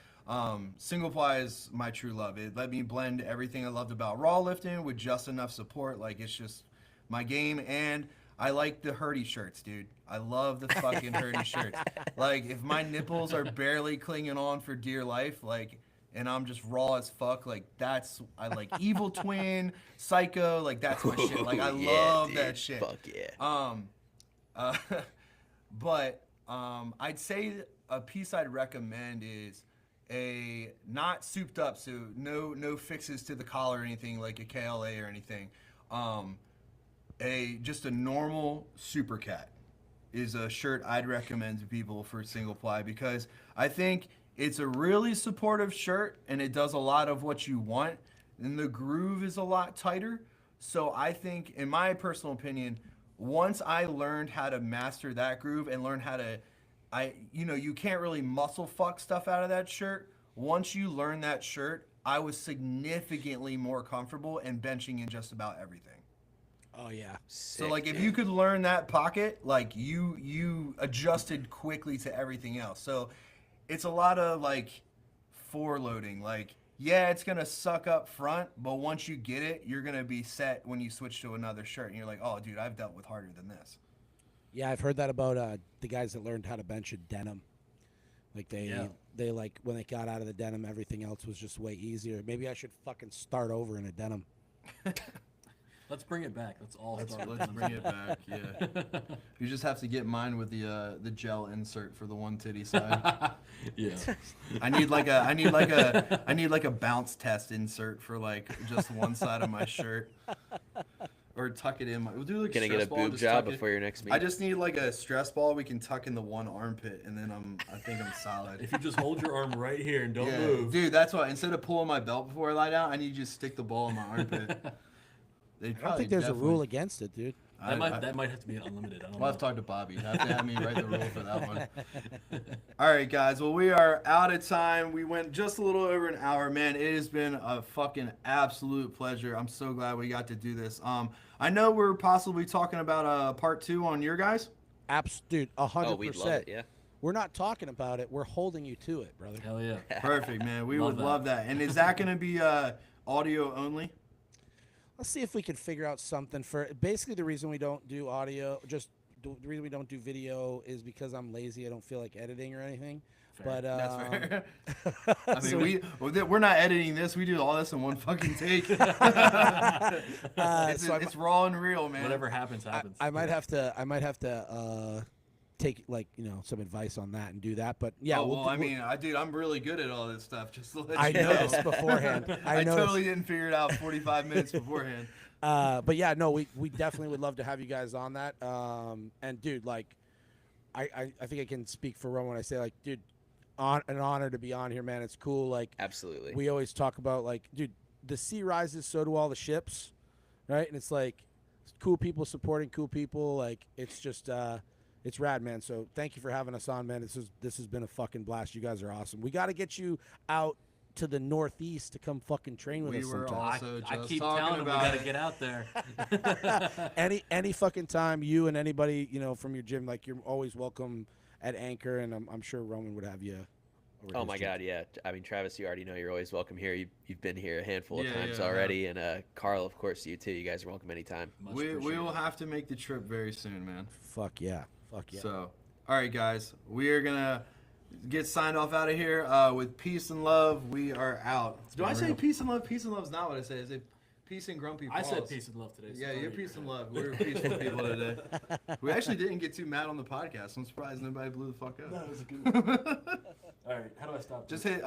Single ply is my true love. It let me blend everything I loved about raw lifting with just enough support. Like it's just my game. And I like the hurdy shirts, dude. I love the fucking hurdy shirts. Like if my nipples are barely clinging on for dear life, like, and I'm just raw as fuck, like I like Evil Twin, Psycho, like that's my shit. Like I Yeah, love dude. that shit. Fuck yeah. But I'd say a piece I'd recommend is a not souped up, so no fixes to the collar or anything like a KLA or anything. Just a normal Super Cat is a shirt I'd recommend to people for single ply because I think it's a really supportive shirt and it does a lot of what you want and the groove is a lot tighter. So I think, in my personal opinion, once I learned how to master that groove and learn how to, you can't really muscle fuck stuff out of that shirt. Once you learn that shirt, I was significantly more comfortable in benching in just about everything. Oh, yeah. So like if you could learn that pocket, like you adjusted quickly to everything else. So it's a lot of like foreloading. Like yeah, it's gonna suck up front, but once you get it, you're gonna be set when you switch to another shirt, and you're like, oh, dude, I've dealt with harder than this. Yeah, I've heard that about the guys that learned how to bench in denim. Like they like when they got out of the denim, everything else was just way easier. Maybe I should fucking start over in a denim. Let's bring it back. Let's all start. Let's bring it back. Yeah, you just have to get mine with the gel insert for the one titty side. Yeah. I need like a bounce test insert for like just one side of my shirt, or tuck it in. We'll do like Gonna get a stress ball, boob just job tuck it- before your next meet. I just need like a stress ball we can tuck in the one armpit, and then I think I'm solid. If you just hold your arm right here and don't Yeah, move. dude, that's why instead of pulling my belt before I lie down, I need you to stick the ball in my armpit. I don't think there's a rule against it, dude. That might have to be unlimited. I don't We'll have know. to talk to Bobby. Have to have me write the rule for that one. All right, guys. Well, we are out of time. We went just a little over an hour. Man, it has been a fucking absolute pleasure. I'm so glad we got to do this. I know we're possibly talking about part 2 on your guys. Dude, 100%. Oh, we'd love it, yeah. We're not talking about it. We're holding you to it, brother. Hell yeah. Perfect, man. We Love would that. love that. And is that going to be audio only? Let's see if we can figure out something for. Basically, the reason we don't do audio, just the reason we don't do video is because I'm lazy. I don't feel like editing or anything. Fair. But That's fair. I mean, so we're not editing this. We do all this in one fucking take. so It's raw and real, man. Whatever happens, happens. I might have to take like some advice on that and do that. But yeah, Oh, well, I mean, dude, I'm really good at all this stuff. Just to let I you know. noticed beforehand. I totally didn't figure it out 45 minutes beforehand. But yeah, no, we definitely would love to have you guys on that. And dude, like, I think I can speak for Roman when I say like, dude, an honor to be on here, man. It's cool. Like, Absolutely. we always talk about like, dude, the sea rises, so do all the ships, right? And it's like cool people supporting cool people. Like, it's just it's rad, man. So thank you for having us on, man. This has been a fucking blast. You guys are awesome. We got to get you out to the Northeast to come fucking train with We us were sometime. also I just keep talking telling them we about gotta it. get out there. any fucking time, you and anybody from your gym, like, you're always welcome at Anchor, and I'm sure Roman would have you. over Oh his my gym. God, yeah. I mean, Travis, you already know you're always welcome here. You've been here a handful of Yeah, times yeah, I already, and Carl, of course, you too. You guys are welcome anytime. Much We will appreciated. have to make the trip very soon, man. Fuck yeah. So, all right, guys, we are gonna get signed off out of here with peace and love. We are out. Do I say peace and love? Peace and love is not what I say. I say peace and grumpy. I said Falls. peace and love today. so Yeah, sorry you're you peace and heard. love. We're peaceful people today. We actually didn't get too mad on the podcast. I'm surprised nobody blew the fuck up. That was a good one. All right, how do I stop? Just this? hit.